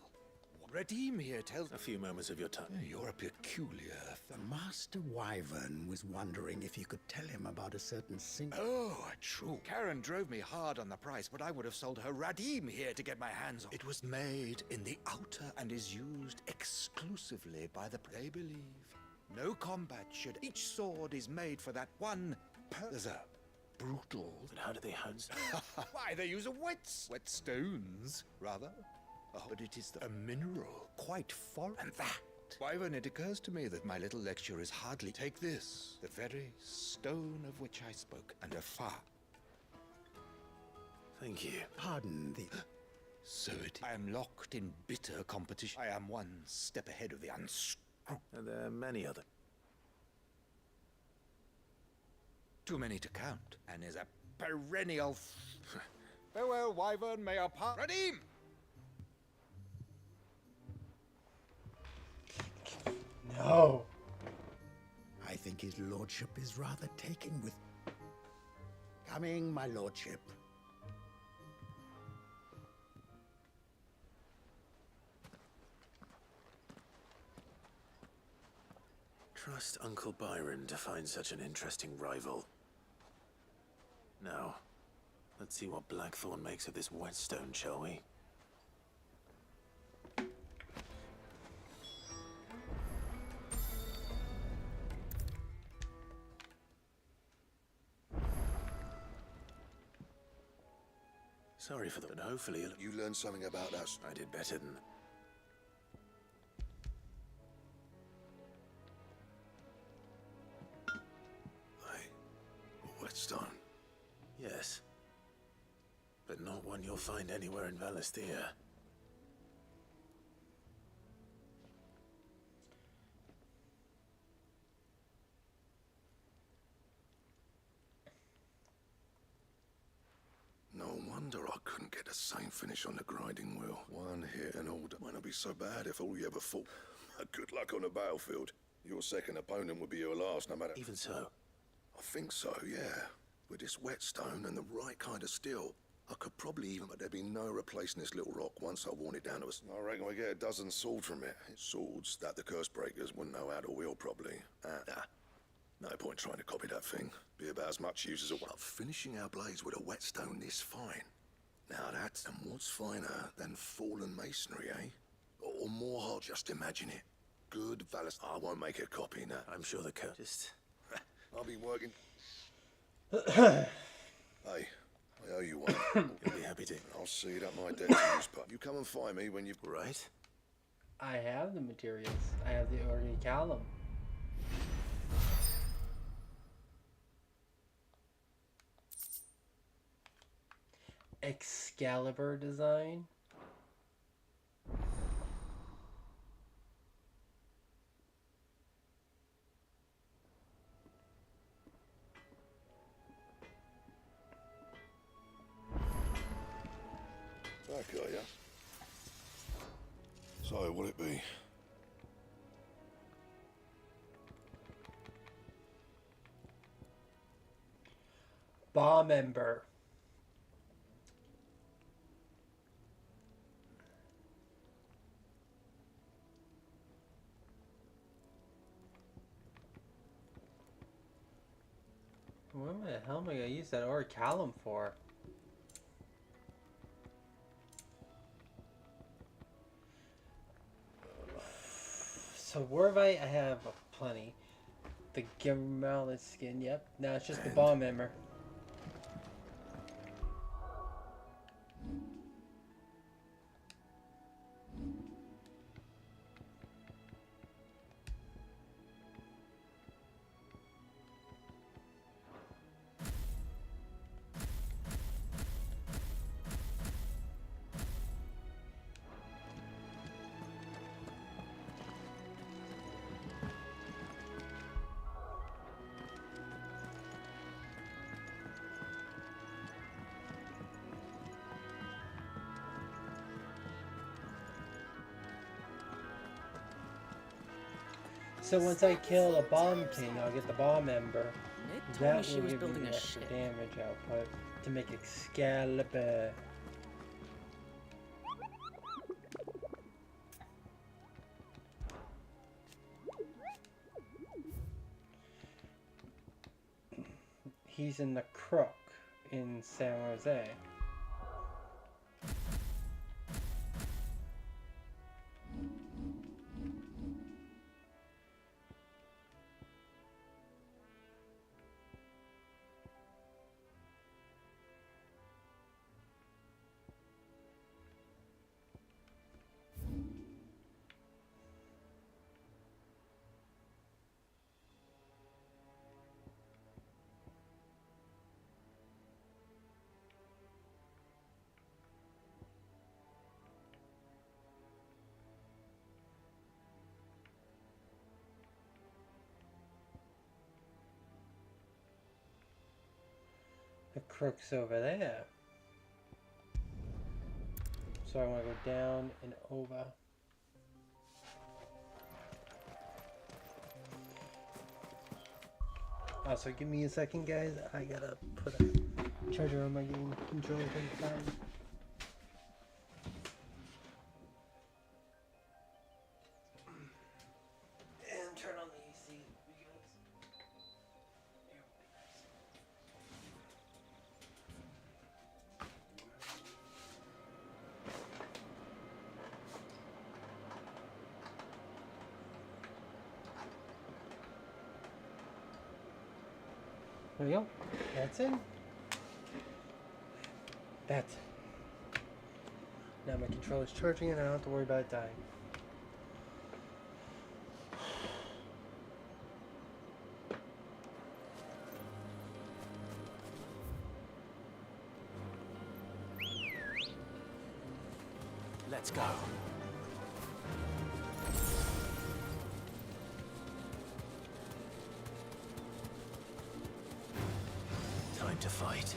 Redeem here tells... A few moments of your time. You're a peculiar... The Master Wyvern was wondering if you could tell him about a certain single... Oh, true. Karen drove me hard on the price, but I would have sold her Radim here to get my hands on. It was made in the outer and is used exclusively by the... They believe no combat should... Each sword is made for that one... There's a... brutal... But how do they house? Why, they use whetstones, rather. Oh, but it is a mineral, quite foreign. And that... Wyvern, it occurs to me that my little lecture is hardly... Take this, the very stone of which I spoke, and a far... Thank you. Pardon the... So it... I am locked in bitter competition. I am one step ahead of the unscrew... And there are many other... Too many to count, and is a perennial... Farewell, Wyvern, may our part... Redeem! No. I think his lordship is rather taken with... Coming, my lordship. Trust Uncle Byron to find such an interesting rival. Now, let's see what Blackthorn makes of this whetstone, shall we? Sorry for that, but hopefully you learned something about us. I did better than... Whetstone? Yes. But not one you'll find anywhere in Valisthea. No wonder I couldn't get the same finish on the grinding wheel. One hit and all. Might not be so bad if all you ever fought. Good luck on the battlefield. Your second opponent would be your last, no matter... Even so. I think so, yeah. With this whetstone and the right kind of steel, I could probably even... But there'd be no replacing this little rock once I worn it down to us. I reckon we get a dozen swords from it. Swords that the curse breakers wouldn't know how to wield properly. No point trying to copy that thing. Be about as much use as a... Well, finishing our blades with a whetstone this fine. Now that's... And what's finer than fallen masonry, eh? Or more hard, just imagine it. Good Valis... I won't make a copy now. I'm sure the curse... Just... I'll be working... Hey, I owe you one. You'll be happy to. I'll see that my debt to use, but you come and find me when you've... Right? I have the materials. I have the Orichalcum. Excalibur design. Back, are ya? So, what'll it be? Bomb Ember. What the hell am I gonna use that Orichalcum for? So Warvite, I have plenty. The Gimmermallet skin, yep. Now it's just the Bomb Ember. So once I kill a bomb king, I'll get the bomb ember. told me That she will was give me building the a extra ship. damage output to make Excalibur. He's in the Crook in San Jose. The Crook's over there. So I want to go down and over. Also, give me a second, guys. I gotta put a charger on my game controller thing. And turn on the AC. There we go. That's in. That's it. Now my controller's charging and I don't have to worry about it dying. Let's go. Time to fight.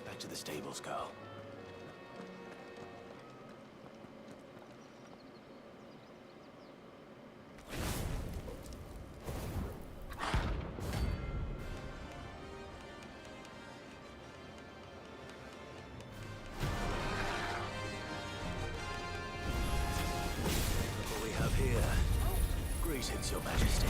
Back to the stables, Carl. Look what we have here. Greetings, Your Majesty.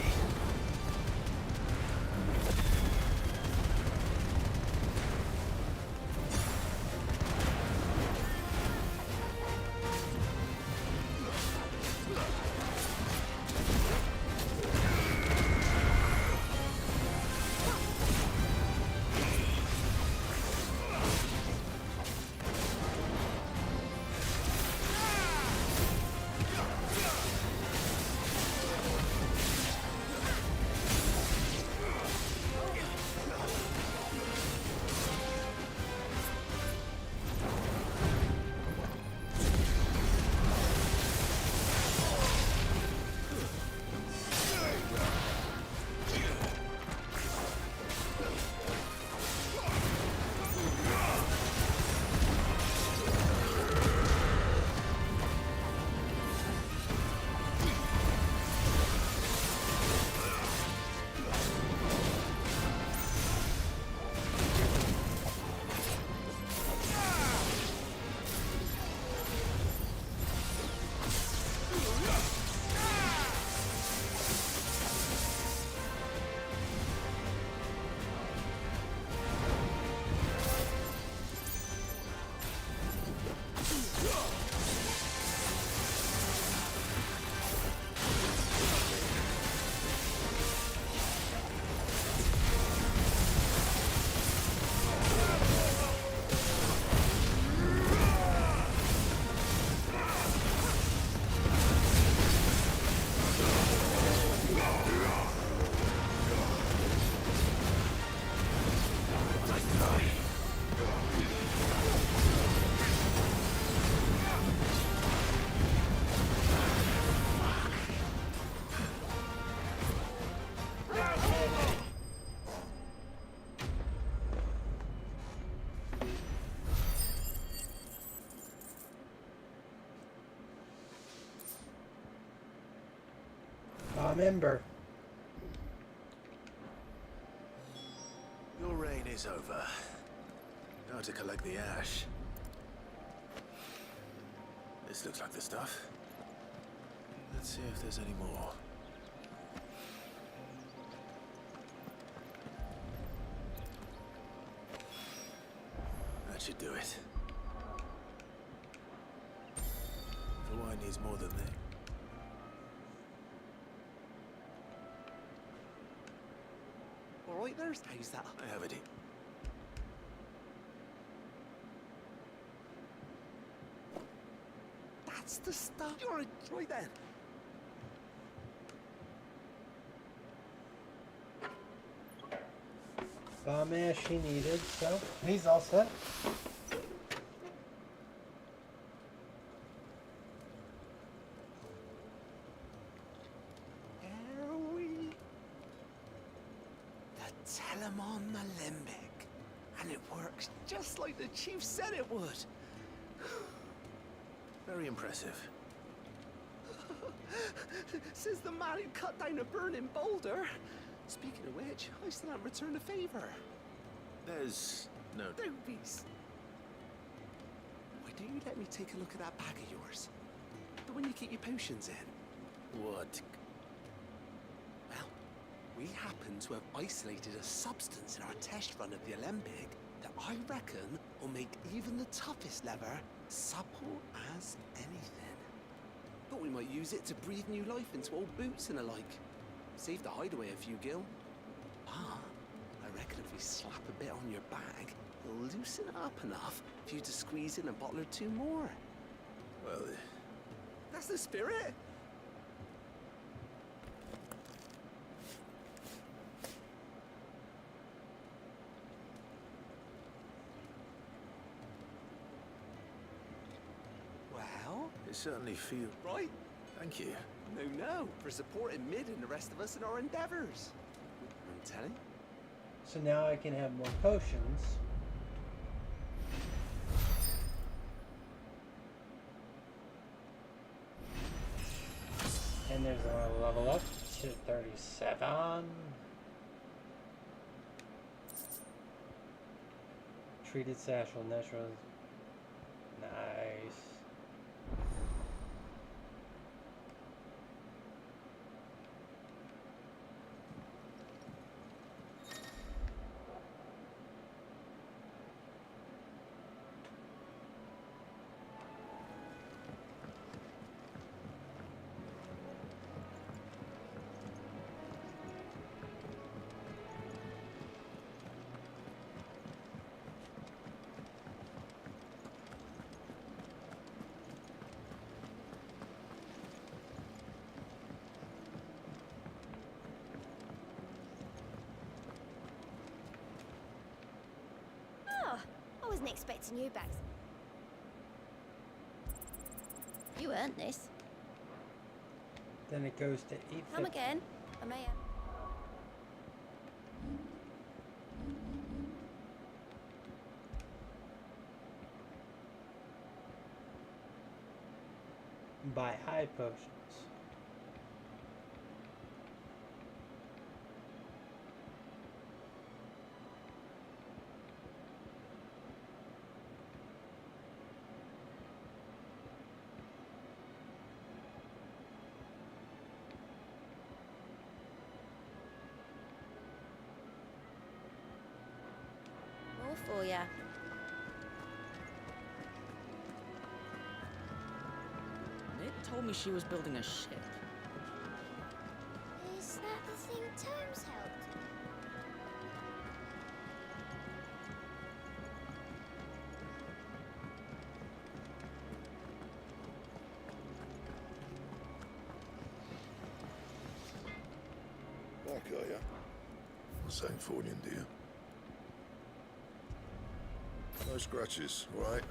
Calm Ember. Your reign is over. Now to collect the ash. This looks like the stuff. Let's see if there's any more. That should do it. The wine needs more than that. All right, there's how's that? I have it. That's the stuff. You're right then. Bomb ash he needed, so he's all set. There we. The Telemon Malembic. And it works just like the chief said it would. Very impressive. Says the man who cut down a burning boulder. Speaking of which, I still haven't returned a favor. There's no... Don't be... Why don't you let me take a look at that bag of yours? The one you keep your potions in. What? Well, we happen to have isolated a substance in our test run of the Alembic that I reckon will make even the toughest lever supple as anything. Thought we might use it to breathe new life into old boots and the like. Save the hideaway a few gil. But I reckon if we slap a bit on your bag, it'll loosen it up enough for you to squeeze in a bottle or two more. Well... That's the spirit. Well? It certainly feels... Right. Thank you. No, for supporting Mid and the rest of us in our endeavors. I'm telling. So now I can have more potions. And there's a level up to 37. Treated satchel, natural. Nice. I wasn't expecting you back. You earned this. Then it goes to 850. Come again. I may have. Buy high potions. More for ya. Nick told me she was building a ship. Is that the thing Tomes helped? Back, are ya? Same fortune, dear. No scratches, right?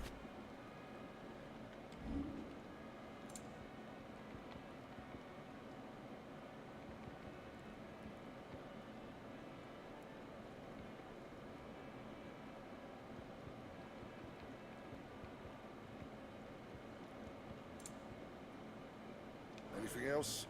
Anything else?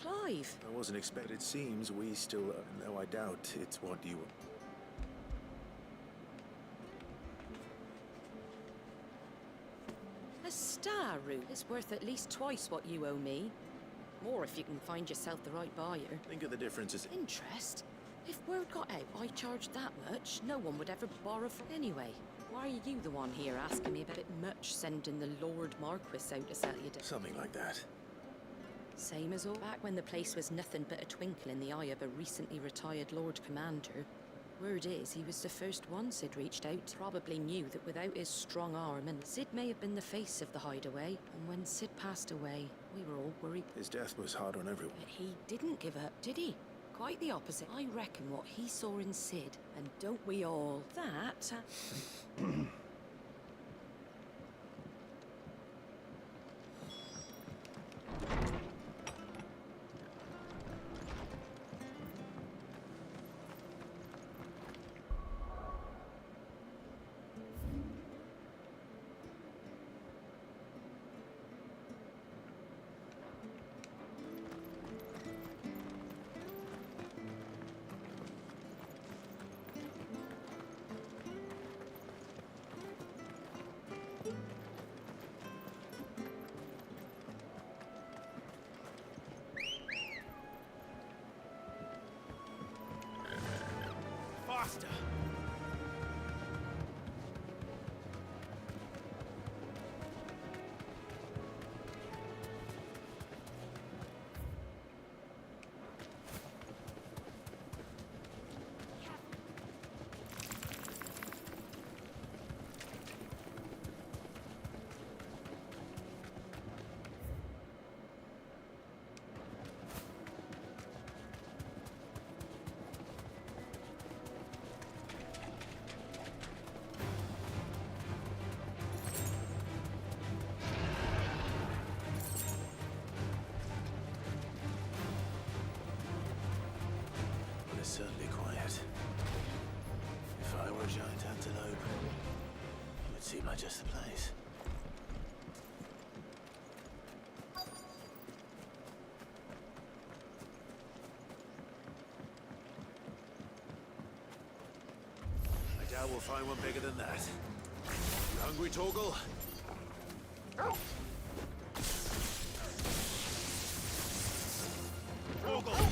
Clive. I wasn't expected. It seems we still... no, I doubt it's what you... A star route is worth at least twice what you owe me. More if you can find yourself the right buyer. Think of the differences. Interest? If word got out I charged that much, no one would ever borrow anyway. Why are you the one here asking me about it much, sending the Lord Marquis out to sell you Something like that. Same as all back when the place was nothing but a twinkle in the eye of a recently retired Lord Commander. Word is, he was the first one Sid reached out to. Probably knew that without his strong arm, and Sid may have been the face of the hideaway. And when Sid passed away, we were all worried. His death was hard on everyone. But he didn't give up, did he? Quite the opposite. I reckon what he saw in Sid, and don't we all, that... Faster! It's certainly quiet. If I were a giant antelope, it would seem like just the place. I doubt we'll find one bigger than that. You hungry, Torgal? Torgal!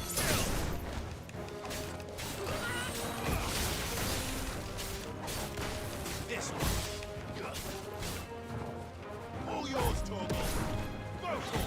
This one. All yours, Torgal. Go for it.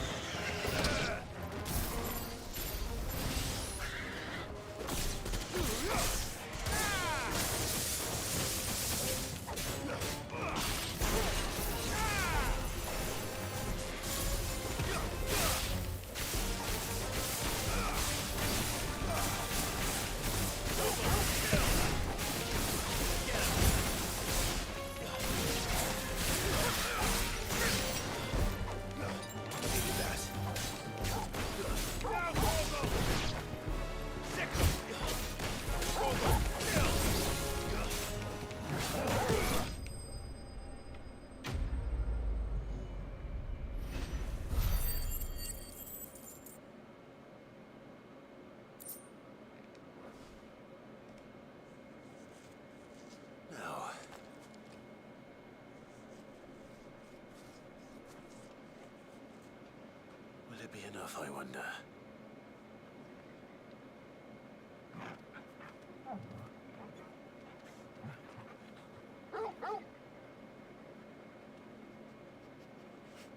Will it be enough, I wonder?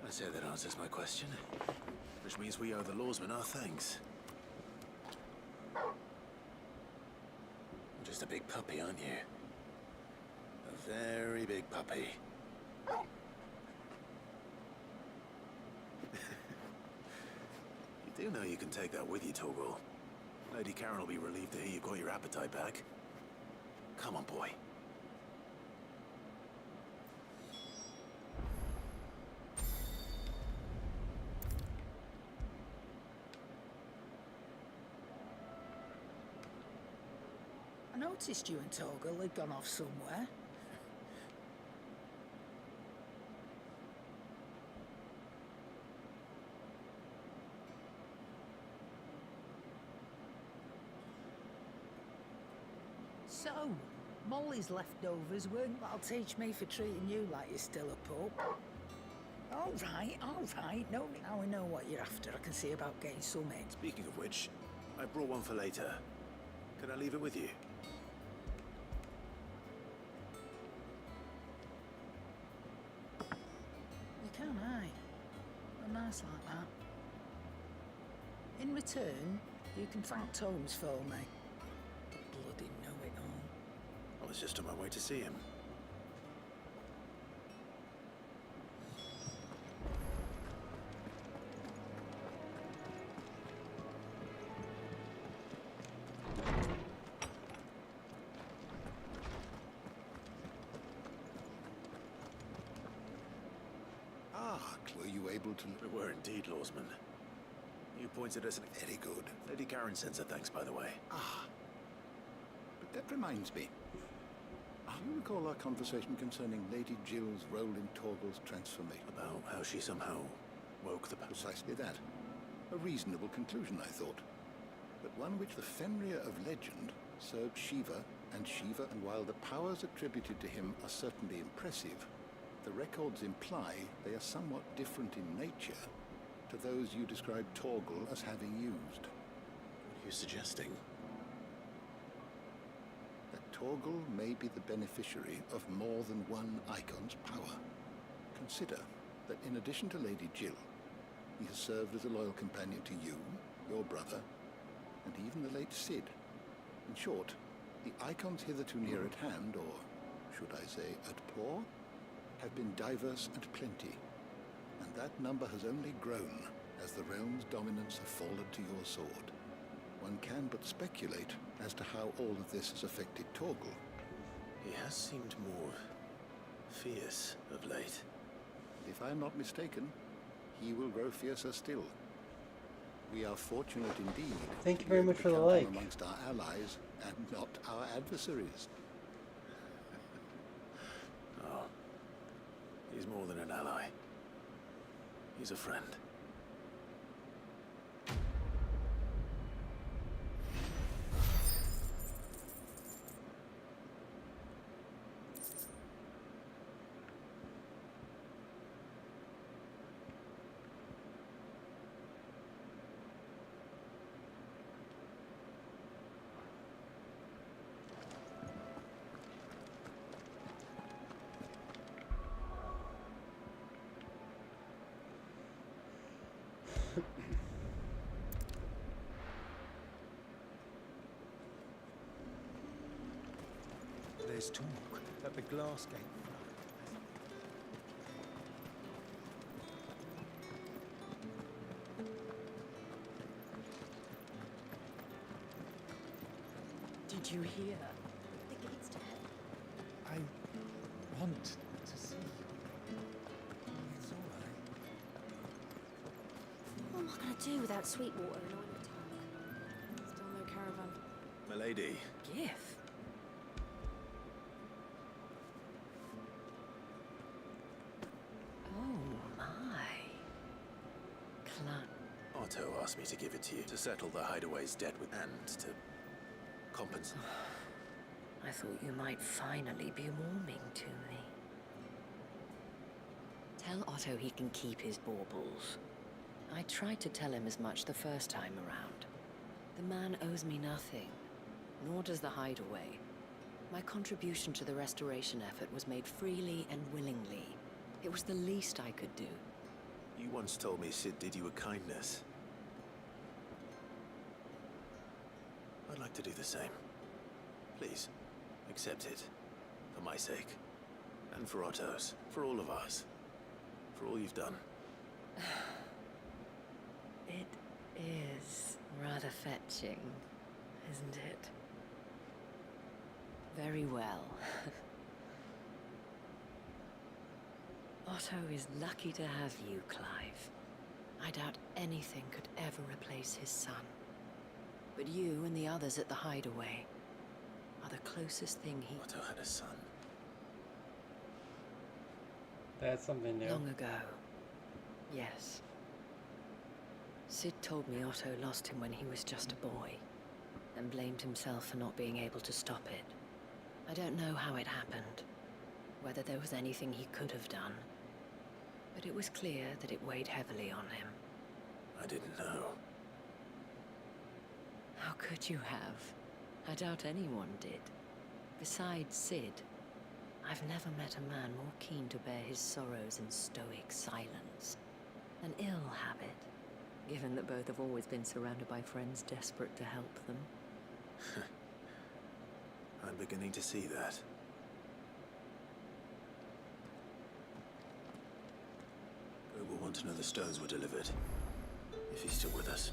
I say that answers my question. Which means we owe the lawsman our thanks. You're just a big puppy, aren't you? A very big puppy. You do know you can take that with you, Torgal. Lady Karen will be relieved to hear you got your appetite back. Come on, boy. I noticed you and Torgal had gone off somewhere. So, Molly's leftovers weren't... That'll teach me for treating you like you're still a pup. All right. No, now I know what you're after. I can see about getting some in. Speaking of which, I brought one for later. Can I leave it with you? You can, aye. They're nice like that. In return, you can thank Tomes for me. The bloody know-it-all. I was just on my way to see him. Were you able to... We were indeed, Lawsman. You pointed us in... Very good. Lady Karen sends her thanks, by the way. But that reminds me. You recall our conversation concerning Lady Jill's role in Torgal's transformation? About how she somehow woke the... Precisely that. A reasonable conclusion, I thought. But one which the Fenrir of legend served Shiva, and while the powers attributed to him are certainly impressive, the records imply they are somewhat different in nature to those you described Torgal as having used. What are you suggesting? That Torgal may be the beneficiary of more than one Icon's power. Consider that in addition to Lady Jill, he has served as a loyal companion to you, your brother, and even the late Cid. In short, the Icons hitherto near at hand, or should I say at paw, have been diverse and plenty, and that number has only grown as the realm's dominance have fallen to your sword. One can but speculate as to how all of this has affected Torgal. He has seemed more fierce of late. If I am not mistaken, he will grow fiercer still. We are fortunate indeed. Thank you very much for the like. Amongst our allies and not our adversaries. Oh. He's more than an ally. He's a friend. There's talk at the glass gate. Did you hear? The gate's dead. I want to see. It's all right. What am I going to do without Sweetwater and Oil Talk? Still no caravan. Milady. Gift. Otto asked me to give it to you to settle the hideaway's debt with and to compensate. I thought you might finally be warming to me. Tell Otto he can keep his baubles. I tried to tell him as much the first time around. The man owes me nothing, nor does the hideaway. My contribution to the restoration effort was made freely and willingly. It was the least I could do. You once told me Cid did you a kindness. I'd like to do the same. Please, accept it. For my sake. And for Otto's. For all of us. For all you've done. It is rather fetching, isn't it? Very well. Otto is lucky to have you, Clive. I doubt anything could ever replace his son. But you and the others at the hideaway are the closest thing he... Otto had a son. That's something new. Long ago. Yes. Cid told me Otto lost him when he was just a boy, and blamed himself for not being able to stop it. I don't know how it happened, whether there was anything he could have done, but it was clear that it weighed heavily on him. I didn't know. How could you have? I doubt anyone did. Besides Sid, I've never met a man more keen to bear his sorrows in stoic silence than ill habit, given that both have always been surrounded by friends desperate to help them. I'm beginning to see that. But we'll want to know the stones were delivered, if he's still with us.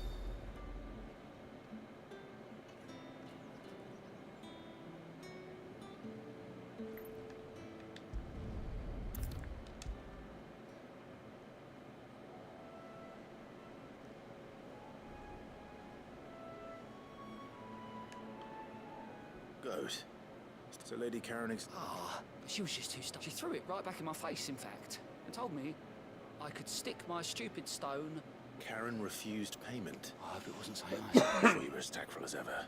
Goat. So Lady Karen Ah, she was just too stuck. She threw it right back in my face, in fact, and told me I could stick my stupid stone. Karen refused payment. I hope it wasn't so I thought you were as tactful as ever.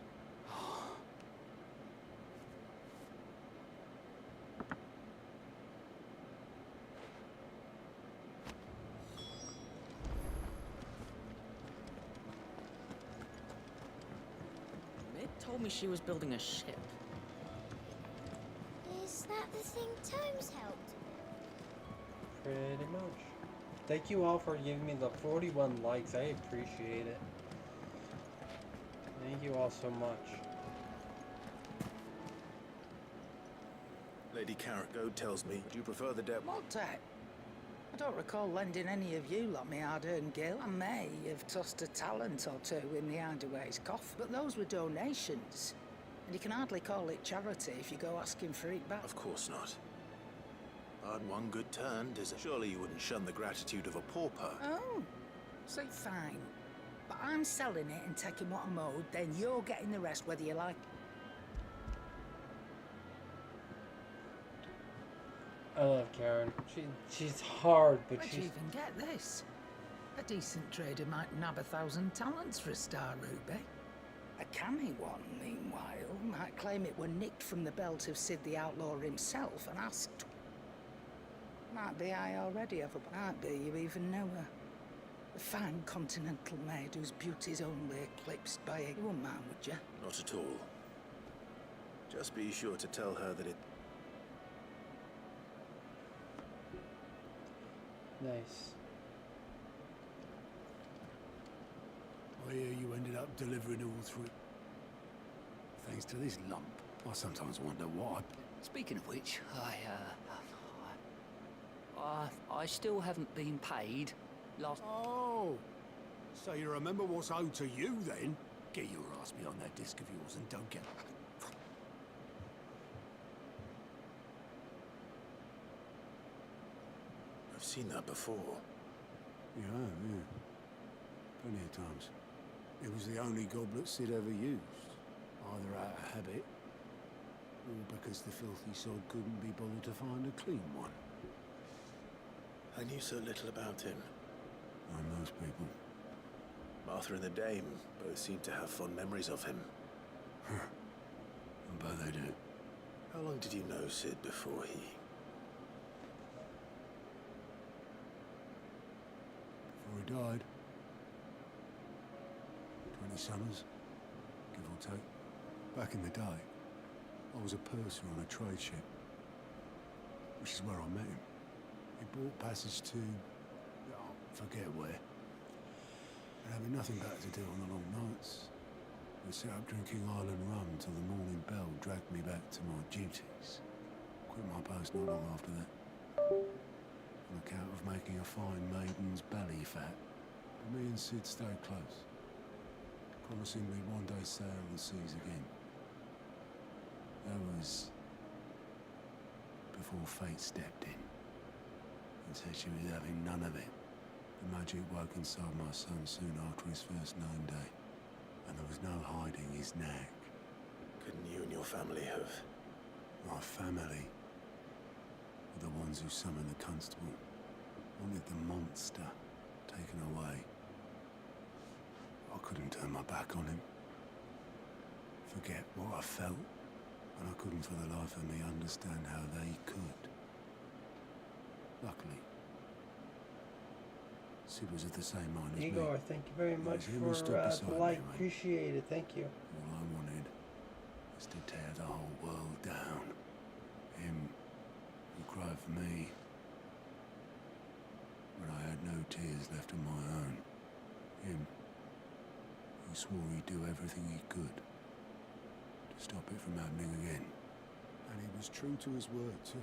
Mid told me she was building a ship. Is that the thing Tomes helped? Pretty much. Thank you all for giving me the 41 likes. I appreciate it. Thank you all so much. Lady Karen, Goat tells me you prefer the debt. What debt? I don't recall lending any of you lot me hard-earned gil. I may have tossed a talent or two in the Hideaway's coffin, but those were donations. And you can hardly call it charity if you go asking for it back. Of course not. Hard one good turn, does it? Surely you wouldn't shun the gratitude of a pauper. Oh, so fine. But I'm selling it and taking what I'm owed, then you're getting the rest whether you like. I love Karen. She's hard, but Where'd she's... you even get this? A decent trader might nab 1,000 talents for a star ruby. A canny one, meanwhile, might claim it were nicked from the belt of Sid the Outlaw himself and asked. Might be I already have a... Might be you even know her. A fine continental maid whose beauty's only eclipsed by a... You wouldn't mind, would you? Not at all. Just be sure to tell her that it... Nice. I hear you ended up delivering all three. Thanks to this lump. I sometimes wonder why. Speaking of which, I still haven't been paid. Oh, so you remember what's owed to you then? Get your ass behind that disc of yours and don't get... I've seen that before. Yeah. Plenty of times. It was the only goblet Sid ever used. Either out of habit, or because the filthy sod couldn't be bothered to find a clean one. I knew so little about him. And most people. Martha and the Dame both seem to have fond memories of him. I bet they do. How long did you know Sid before he... Before he died. 20 summers, give or take. Back in the day, I was a purser on a trade ship, which is where I met him. He bought passage to... forget where. And having nothing better to do on the long nights, we sat up drinking Island rum till the morning bell dragged me back to my duties. Quit my post not long after that. On account of making a fine maiden's belly fat. But me and Sid stayed close, promising we'd one day sail the seas again. That was before fate stepped in and said she was having none of it. The magic woke inside my son soon after his first known day, and there was no hiding his knack. Couldn't you and your family have... My family were the ones who summoned the constable, wanted the monster taken away. I couldn't turn my back on him. Forget what I felt. And I couldn't for the life of me understand how they could. Luckily, Sid was of the same mind as me. Igor, thank you very much Him who stood for beside the me, like. mate. Appreciate it. Thank you. All I wanted was to tear the whole world down. Him who cried for me when I had no tears left of my own. Him who swore he'd do everything he could to stop it from happening again. And he was true to his word, too.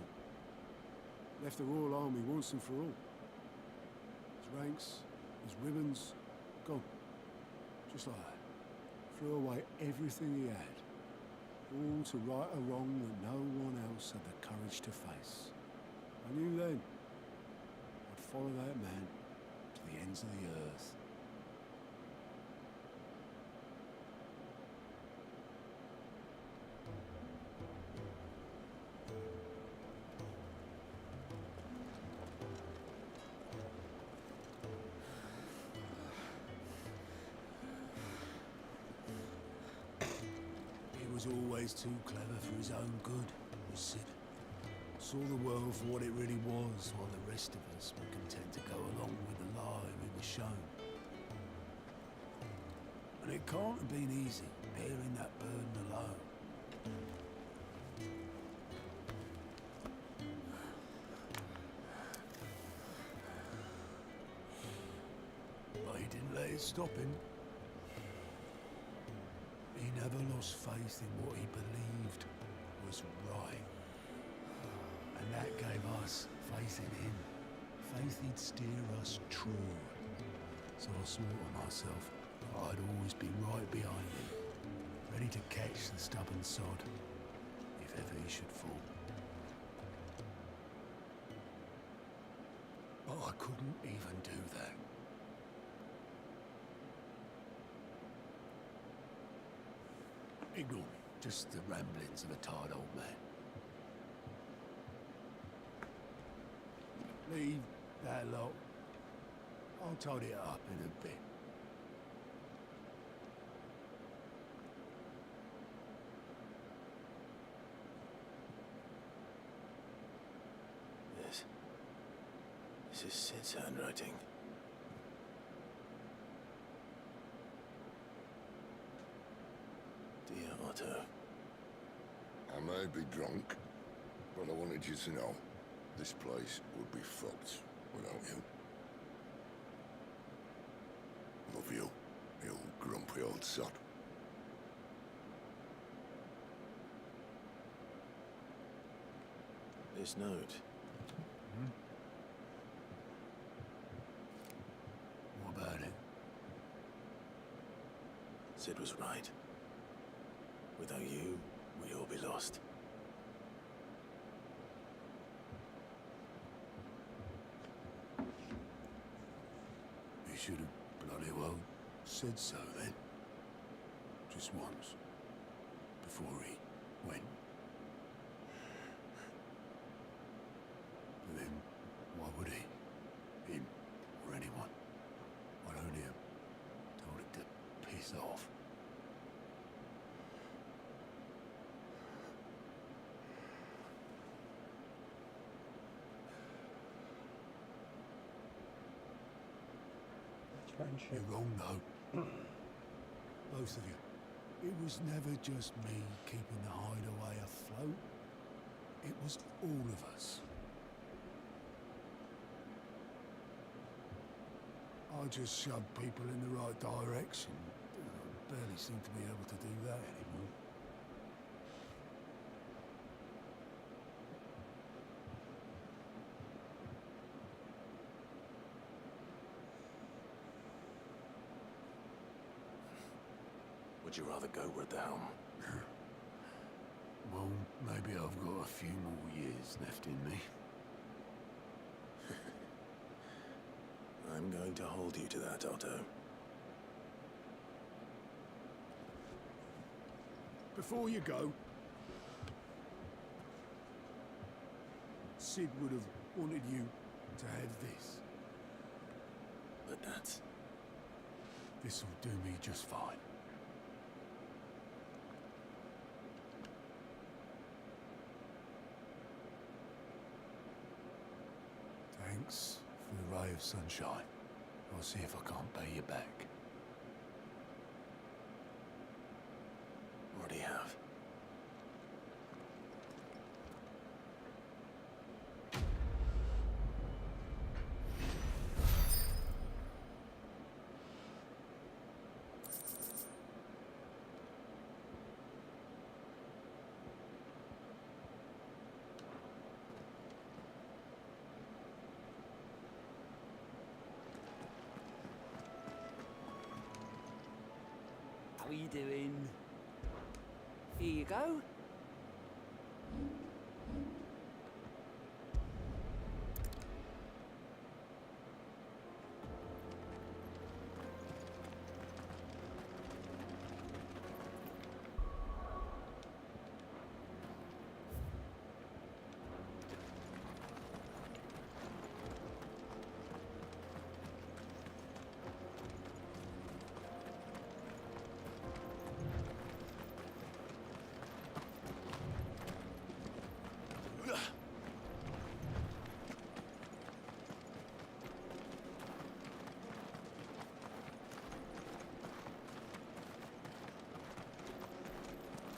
Left the Royal Army once and for all. His ranks, his ribbons, gone. Just like that. Threw away everything he had. All to right a wrong that no one else had the courage to face. I knew then I'd follow that man to the ends of the earth. He was always too clever for his own good, was Sid. Saw the world for what it really was, while the rest of us were content to go along with the lie we were shown. And it can't have been easy, bearing that burden alone. But he didn't let it stop him. He never lost faith in what he believed was right. And that gave us faith in him. Faith he'd steer us true. So I swore to myself that I'd always be right behind him, ready to catch the stubborn sod, if ever he should fall. But I couldn't even do that. Ignore me. Just the ramblings of a tired old man. Leave that lot. I'll tidy it up in a bit. This is Sid's handwriting. Dear Otto. I may be drunk, but I wanted you to know this place would be fucked without you. Love you, you grumpy old sod. This note. What about it? Sid was right. Without you, we'd all be lost. He should have bloody well said so then. Just once. Before he went. But then, why would he? Him or anyone? I'd only have told him to piss off. Friendship. You're wrong, though. Both of you. It was never just me keeping the hideaway afloat. It was all of us. I just shoved people in the right direction. I barely seem to be able to do that anymore. Would you rather go with the helm? Well, maybe I've got a few more years left in me. I'm going to hold you to that, Otto. Before you go, Sid would have wanted you to have this. But that's... This'll do me just fine. of sunshine. I'll see if I can't pay you back. Already have. How are you doing? Here you go.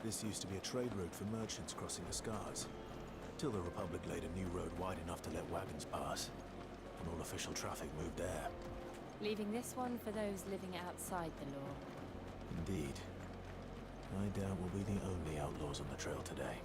This used to be a trade route for merchants crossing the Scars, till the Republic laid a new road wide enough to let wagons pass, and all official traffic moved there. Leaving this one for those living outside the law. Indeed. I doubt we'll be the only outlaws on the trail today.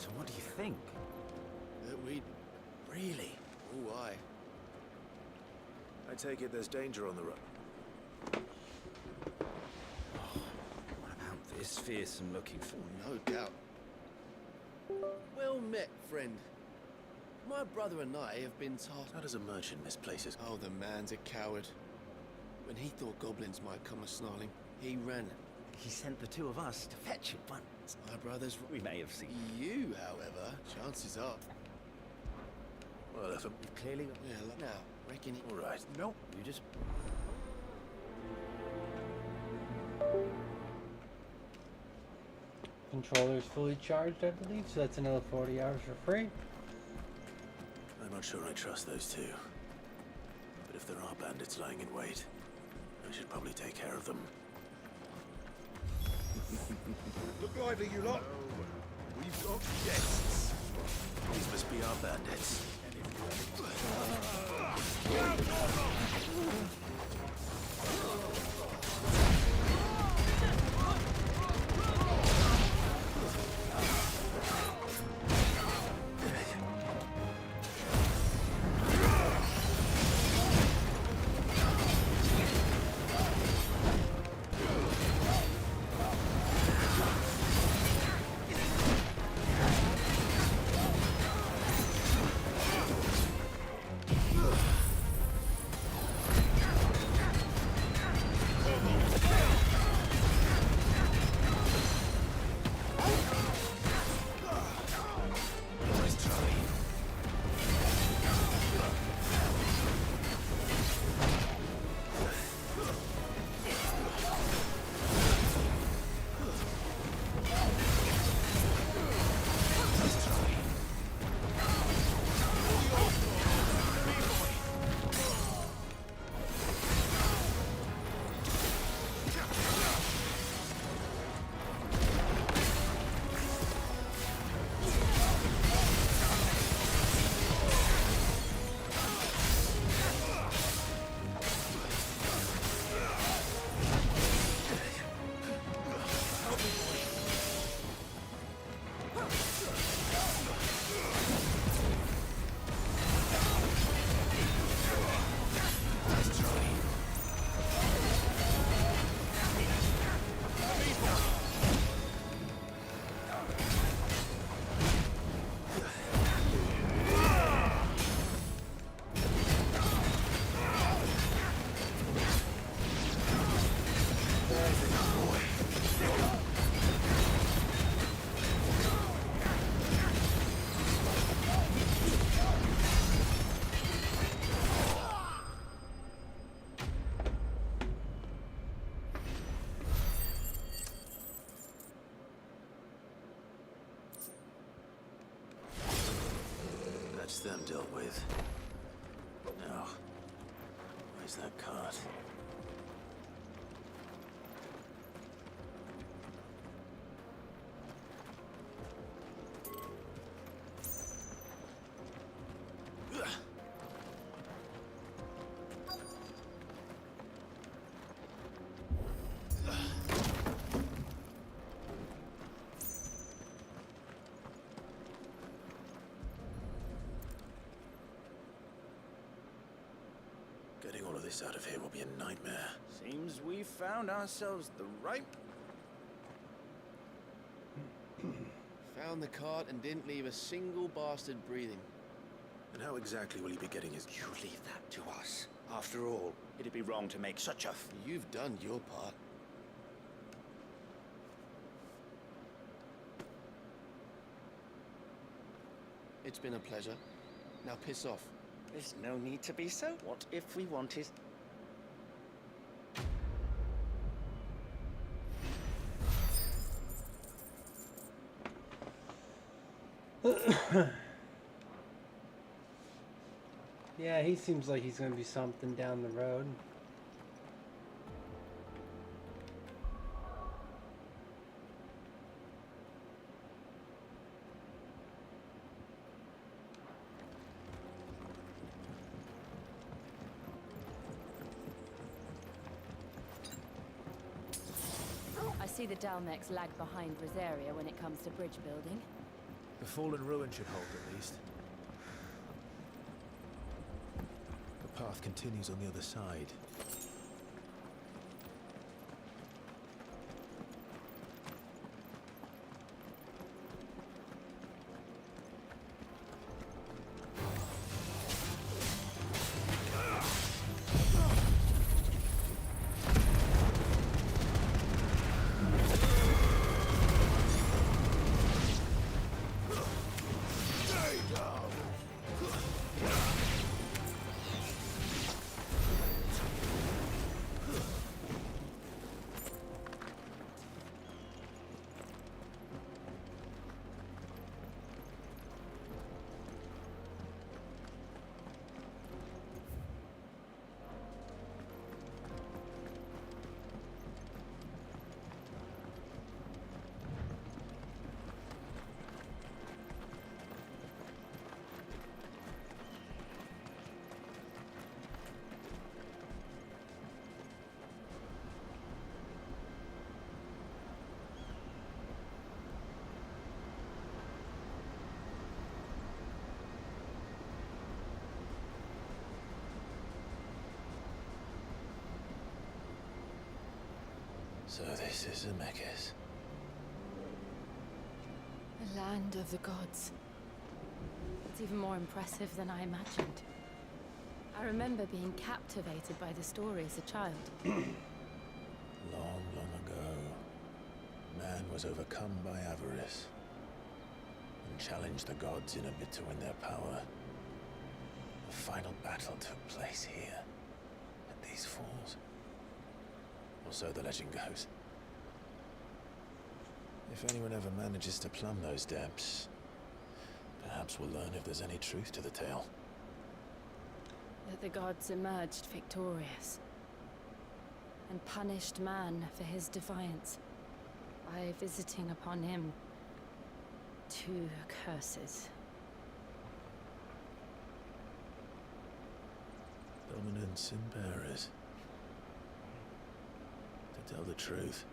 So what do you think? That we'd... Really? Oh, why? I take it there's danger on the road. What about this fearsome-looking fool? No doubt. Well met, friend. My brother and I have been tasked... How does a merchant misplace his... Oh, the man's a coward. When he thought goblins might come a-snarling, he ran. He sent the two of us to fetch it once. My brother's... We may have seen. You, however, chances are... Well, if I'm... You've clearly got... Yeah, look now. Reckon it... All right. No, you just... Controller's fully charged, I believe, so that's another 40 hours for free. I'm not sure I trust those two. But if there are bandits lying in wait, I should probably take care of them. Look lively, you lot. We've got guests. These must be our bandits. That's them dealt with. Now, where's that cart? Getting all of this out of here will be a nightmare. Seems we found ourselves the right... Found the cart and didn't leave a single bastard breathing. And how exactly will he be getting his... You leave that to us. After all, it'd be wrong to make such a... You've done your part. It's been a pleasure. Now piss off. There's no need to be so. What if we wanted... Yeah, he seems like he's gonna be something down the road. I see the Dalmex lag behind Rosaria when it comes to bridge building. The fallen ruin should hold at least. The path continues on the other side. So this is Zemeckis. The land of the gods. It's even more impressive than I imagined. I remember being captivated by the story as a child. Long, long ago, man was overcome by avarice and challenged the gods in a bid to win their power. The final battle took place here, at these falls. Or so the legend goes. If anyone ever manages to plumb those depths, perhaps we'll learn if there's any truth to the tale. That the gods emerged victorious and punished man for his defiance by visiting upon him 2 curses. Dominance and bearers. To tell the truth,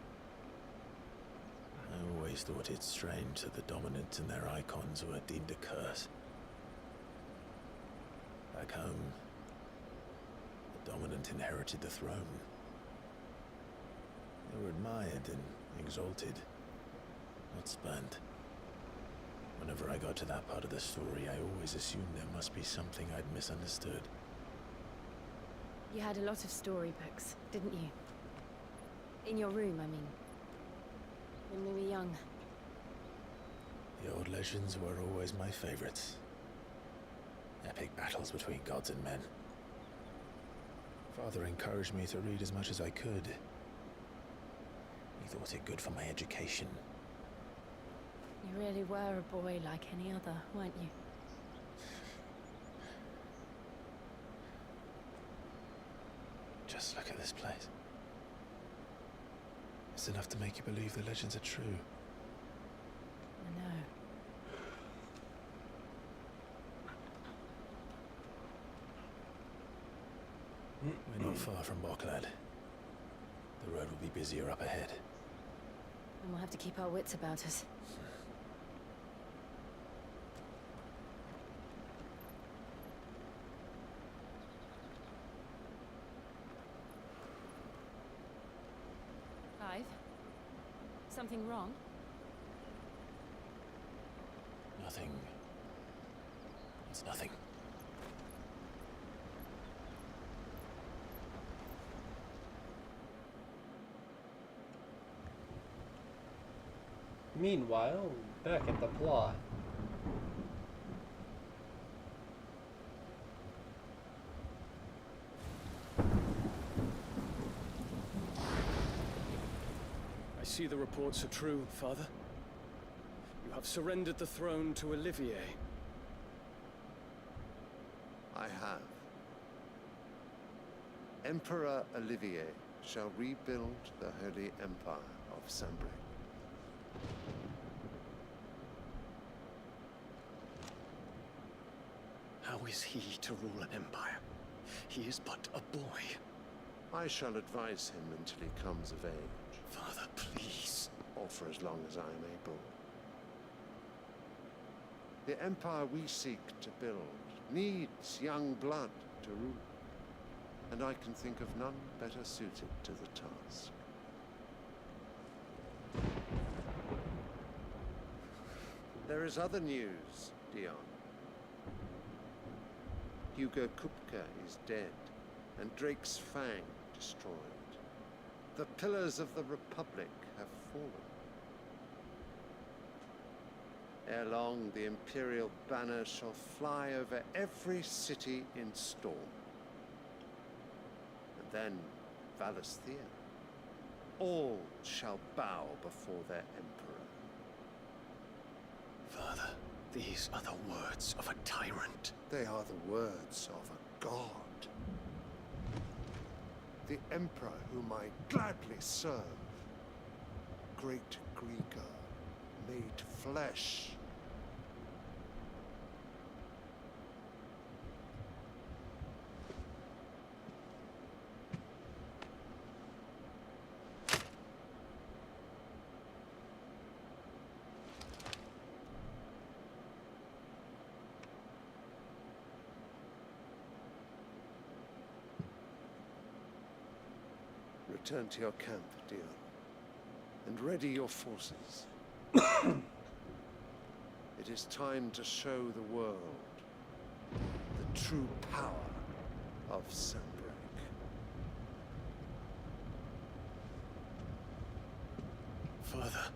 I always thought it strange that the dominant and their icons were deemed a curse. Back home, the dominant inherited the throne. They were admired and exalted, not spurned. Whenever I got to that part of the story, I always assumed there must be something I'd misunderstood. You had a lot of storybooks, didn't you? In your room, I mean. When we were young. The old legends were always my favorites. Epic battles between gods and men. Father encouraged me to read as much as I could. He thought it good for my education. You really were a boy like any other, weren't you? Look at this place. It's enough to make you believe the legends are true. I know. We're not far from Boklad. The road will be busier up ahead. And we'll have to keep our wits about us. Clive? Something wrong? Nothing. It's nothing. Meanwhile, back at the plot. I see the reports are true, Father. You have surrendered the throne to Olivier. I have. Emperor Olivier shall rebuild the Holy Empire of Sanbreque. How is he to rule an empire? He is but a boy. I shall advise him until he comes of age. Father, please. Or for as long as I am able. The empire we seek to build needs young blood to rule. And I can think of none better suited to the task. There is other news, Dion. Hugo Kupka is dead, and Drake's Fang destroyed. The pillars of the Republic have fallen. Ere long, the Imperial banner shall fly over every city in Storm. And then, Valisthea. All shall bow before their Emperor. Father, these are the words of a tyrant. They are the words of a god. The Emperor whom I gladly serve. Great Greagor, made flesh. Return to your camp, Dion, and ready your forces. It is time to show the world the true power of Sanbreque. Father.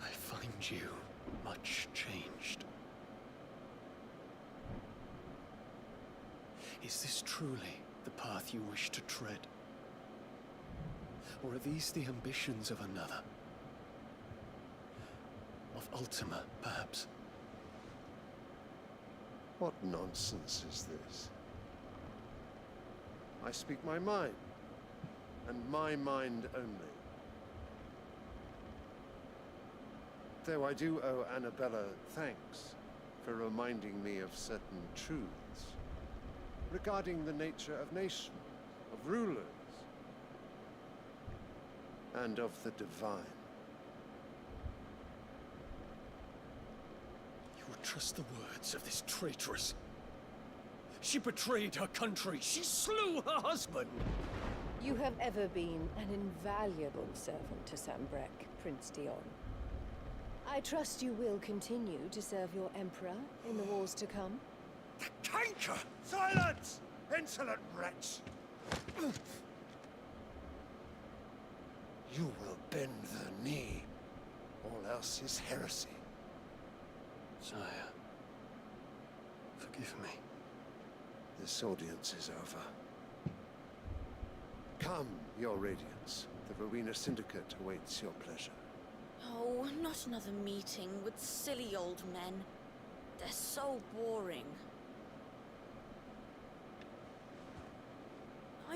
I find you much changed. Is this truly the path you wish to tread? Or are these the ambitions of another? Of Ultima, perhaps? What nonsense is this? I speak my mind, and my mind only. Though I do owe Annabella thanks for reminding me of certain truths regarding the nature of nations, of rulers, and of the divine. You would trust the words of this traitress? She betrayed her country. She slew her husband. You have ever been an invaluable servant to Sanbreque, Prince Dion. I trust you will continue to serve your Emperor in the wars to come. The canker! Silence! Insolent wretch! You will bend the knee. All else is heresy. Sire, forgive me. This audience is over. Come, your Radiance. The Rowena Syndicate awaits your pleasure. Oh, not another meeting with silly old men. They're so boring.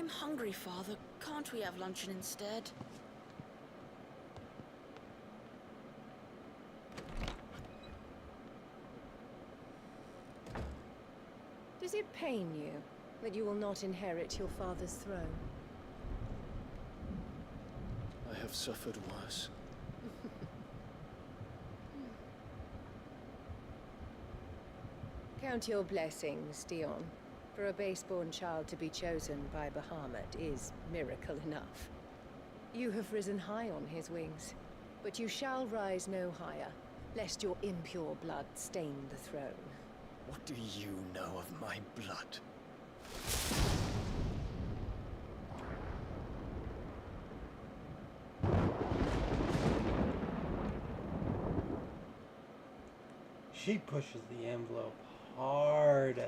I'm hungry, Father. Can't we have luncheon instead? Does it pain you that you will not inherit your father's throne? I have suffered worse. Count your blessings, Dion. For a base-born child to be chosen by Bahamut is miracle enough. You have risen high on his wings, but you shall rise no higher, lest your impure blood stain the throne. What do you know of my blood? She pushes the envelope hard.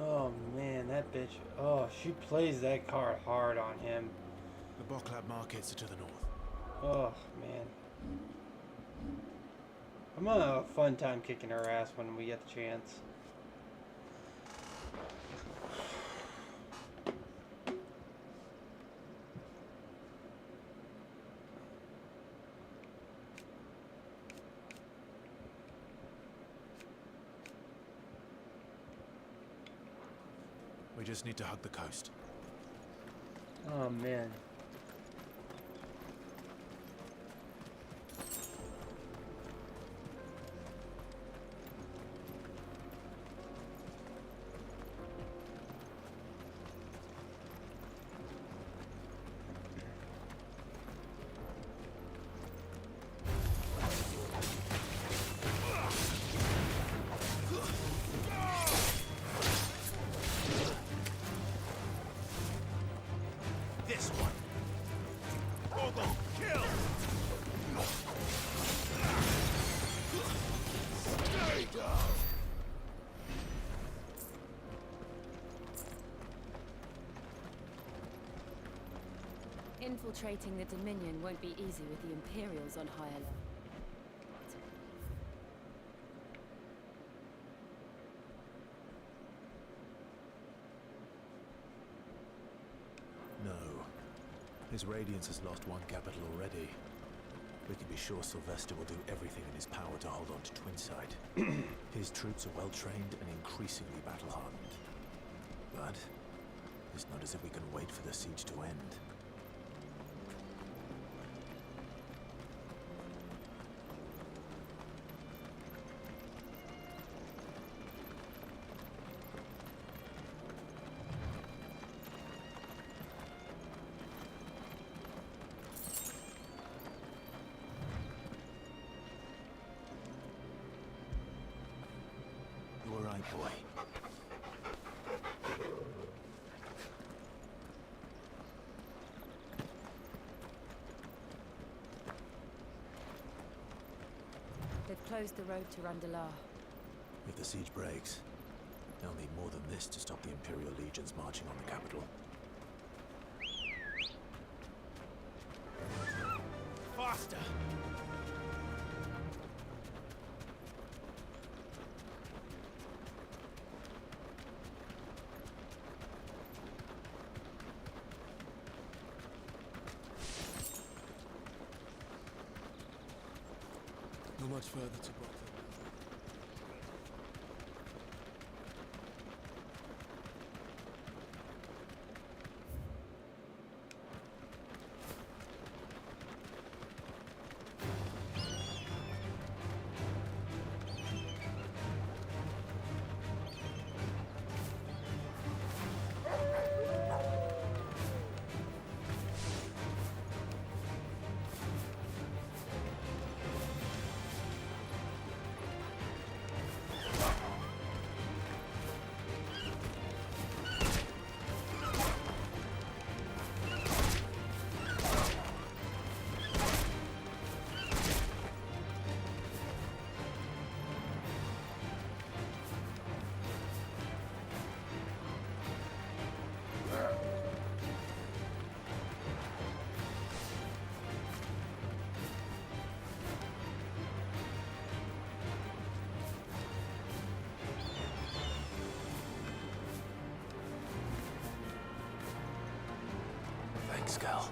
Oh man, that bitch. Oh, she plays that card hard on him. The Boklab markets are to the north. Oh man. I'm gonna have a fun time kicking her ass when we get the chance. We just need to hug the coast. Oh man. This one. Bogle, kill! Stay down! Infiltrating the Dominion won't be easy with the Imperials on higher level. No. His Radiance has lost one capital already. We can be sure Sylvester will do everything in his power to hold on to Twinside. His troops are well-trained and increasingly battle-hardened. But it's not as if we can wait for the siege to end. You're right, boy. They've closed the road to Randalar. If the siege breaks, they'll need more than this to stop the Imperial legions marching on the capital. Faster! Not much further to Boklab. Skull.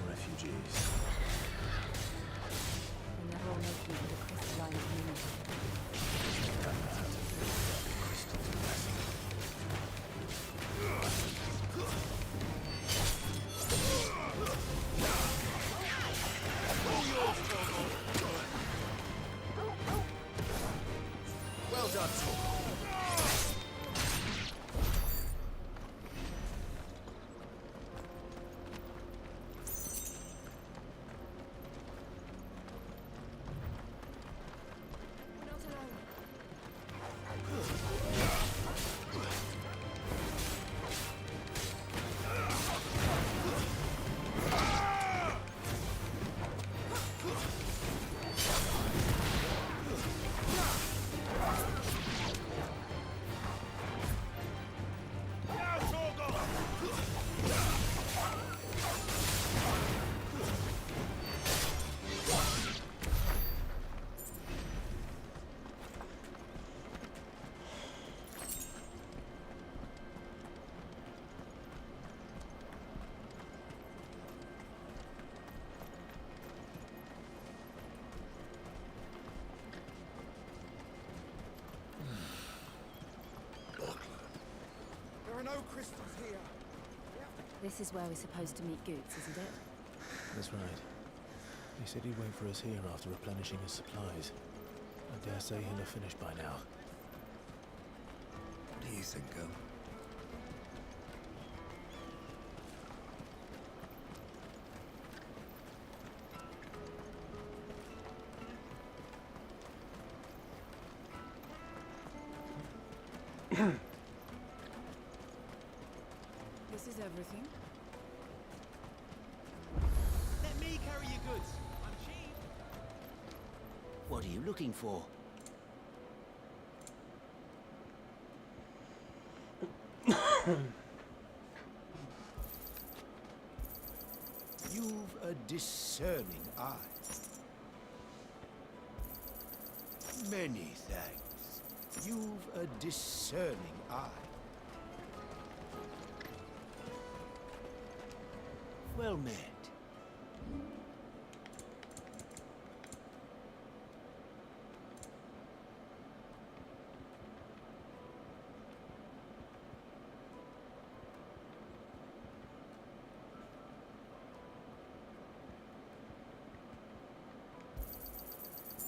Refugees. And they're all making it a crystalline community. Well done, Torgal. There are no crystals here. This is where we're supposed to meet Goots, isn't it? That's right. He said he'd wait for us here after replenishing his supplies. I dare say he'll have finished by now. What do you think, Gum? This is everything. Let me carry your goods. I'm cheap. What are you looking for? You've a discerning eye. Many thanks. You've a discerning eye. Well met.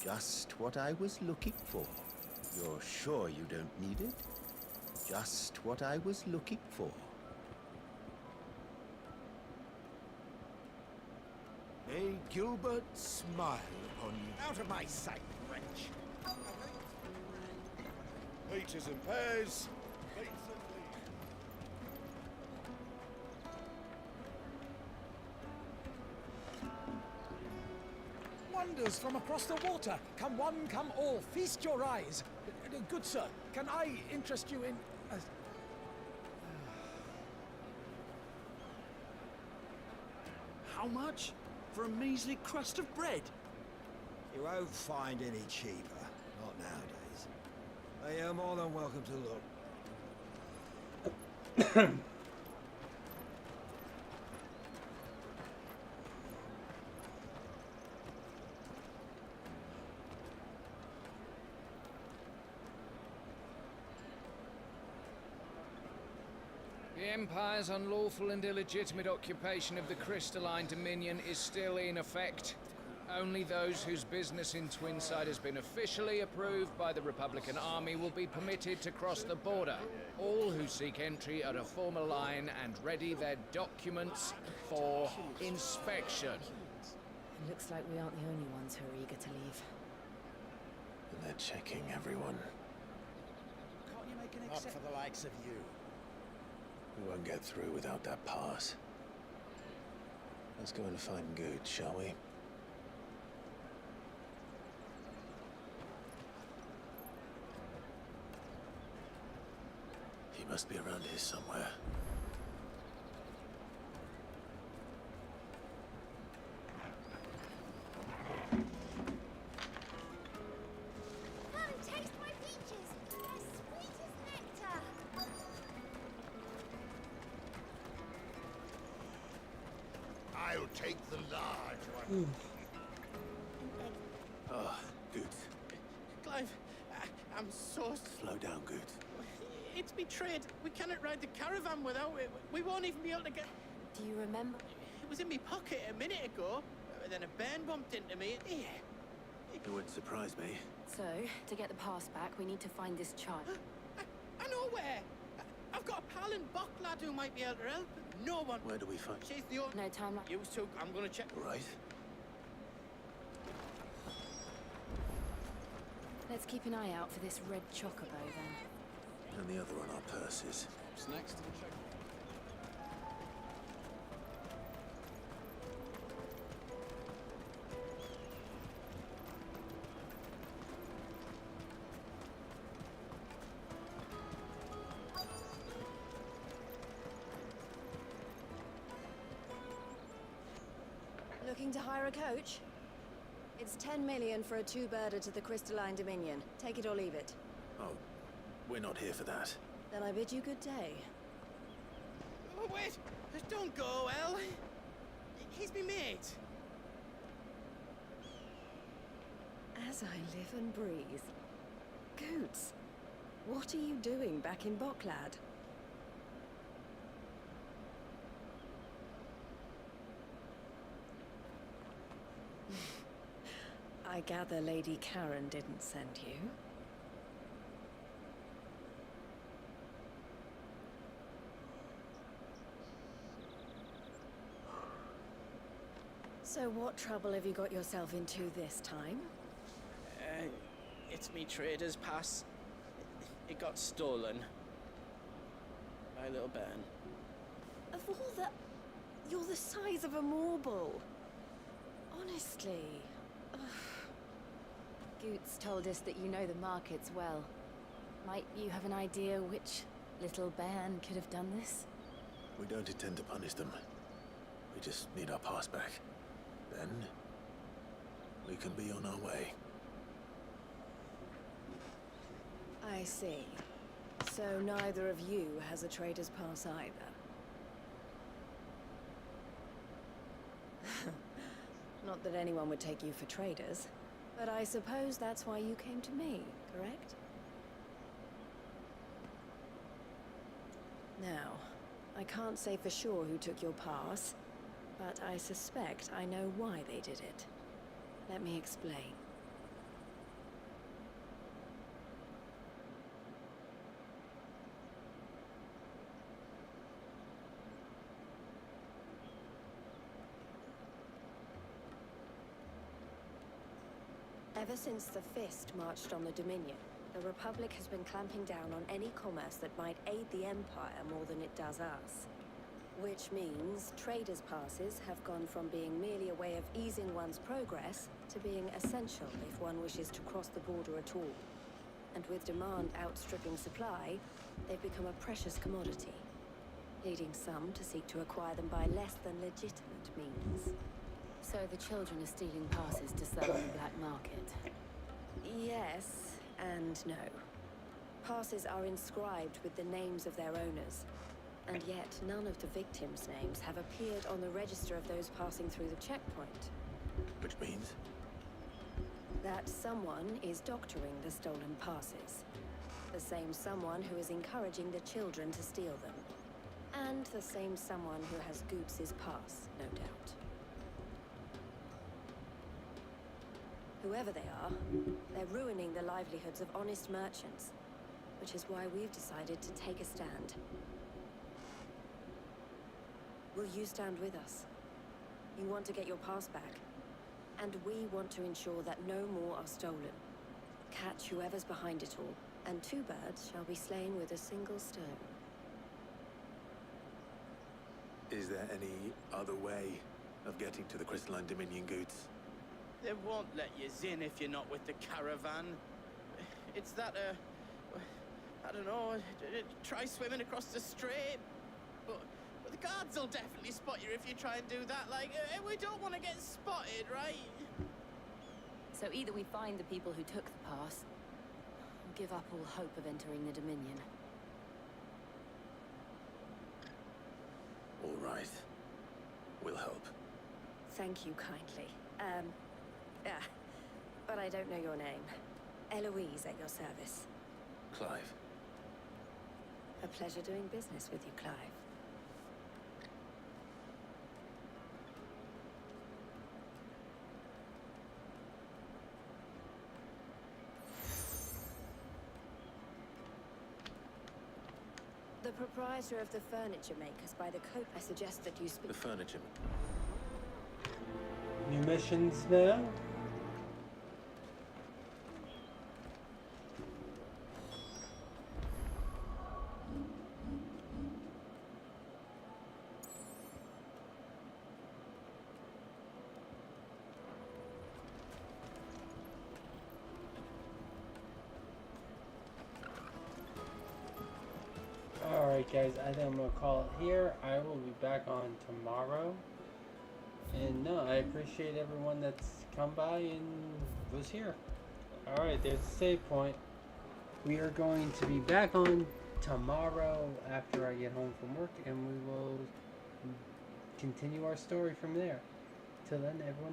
Just what I was looking for. You're sure you don't need it? Just what I was looking for. May Gilbert smile upon you. Out of my sight, wretch! Peaches and pears. Wonders from across the water. Come one, come all. Feast your eyes. Good sir, can I interest you in... How much? For a measly crust of bread? You won't find any cheaper. Not nowadays. But you're more than welcome to look. The Empire's unlawful and illegitimate occupation of the Crystalline Dominion is still in effect. Only those whose business in Twinside has been officially approved by the Republican Army will be permitted to cross the border. All who seek entry are to form a line and ready their documents for inspection. It looks like we aren't the only ones who are eager to leave. And they're checking everyone. Can't you make an exception? Not for the likes of you. We won't get through without that pass. Let's go and find Good, shall we? He must be around here somewhere. Come taste my peaches. They're sweet as nectar. I'll take the large one. Ah, Good. Clive, I'm so... Slow down, Good. It's betrayed. We cannot ride the caravan without it. We won't even be able to get... Do you remember? It was in my pocket a minute ago. Then a bairn bumped into me. Here. It wouldn't surprise me. So, to get the pass back, we need to find this child. I know where. I've got a pal in Bocklad who might be able to help. No one. Where do we find... She's the only... No time like... Used to. I'm gonna check. Right. Let's keep an eye out for this red chocobo, then. And the other on our purses. What's next? Looking to hire a coach? It's 10 million for a two-birder to the Crystalline Dominion. Take it or leave it. Oh, we're not here for that. Then I bid you good day. Oh, wait. Don't go, El. He's me mate. As I live and breathe. Goots, what are you doing back in Bocklad? I gather Lady Karen didn't send you. So what trouble have you got yourself into this time? It's me trader's pass. It got stolen. By a little bairn. Of all the... You're the size of a marble. Honestly. Ugh. Goots told us that you know the markets well. Might you have an idea which little bairn could have done this? We don't intend to punish them. We just need our pass back. Then, we can be on our way. I see. So neither of you has a trader's pass either. Not that anyone would take you for traders, but I suppose that's why you came to me, correct? Now, I can't say for sure who took your pass, but I suspect I know why they did it. Let me explain. Ever since the Fist marched on the Dominion, the Republic has been clamping down on any commerce that might aid the Empire more than it does us. Which means traders' passes have gone from being merely a way of easing one's progress to being essential if one wishes to cross the border at all. And with demand outstripping supply, they've become a precious commodity, leading some to seek to acquire them by less than legitimate means. So the children are stealing passes to sell on the black market? Yes and no. Passes are inscribed with the names of their owners, and yet none of the victims' names have appeared on the register of those passing through the checkpoint. Which means? That someone is doctoring the stolen passes. The same someone who is encouraging the children to steal them. And the same someone who has Goots' pass, no doubt. Whoever they are, they're ruining the livelihoods of honest merchants, which is why we've decided to take a stand. Will you stand with us? You want to get your pass back, and we want to ensure that no more are stolen. Catch whoever's behind it all, and 2 birds shall be slain with a single stone. Is there any other way of getting to the Crystalline Dominion Goots? They won't let you in if you're not with the caravan. It's that, I don't know, try swimming across the strait. But the guards will definitely spot you if you try and do that. Like, we don't want to get spotted, right? So either we find the people who took the pass, or give up all hope of entering the Dominion. All right. We'll help. Thank you kindly. But I don't know your name. Eloise at your service. Clive. A pleasure doing business with you, Clive. The proprietor of the furniture makers by the coat. I suggest that you speak. The furniture. New missions now? Alright guys, I think I'm going to call it here. I will be back on tomorrow. And no, I appreciate everyone that's come by and was here. Alright, there's a save point. We are going to be back on tomorrow after I get home from work, and we will continue our story from there. Till then, everyone.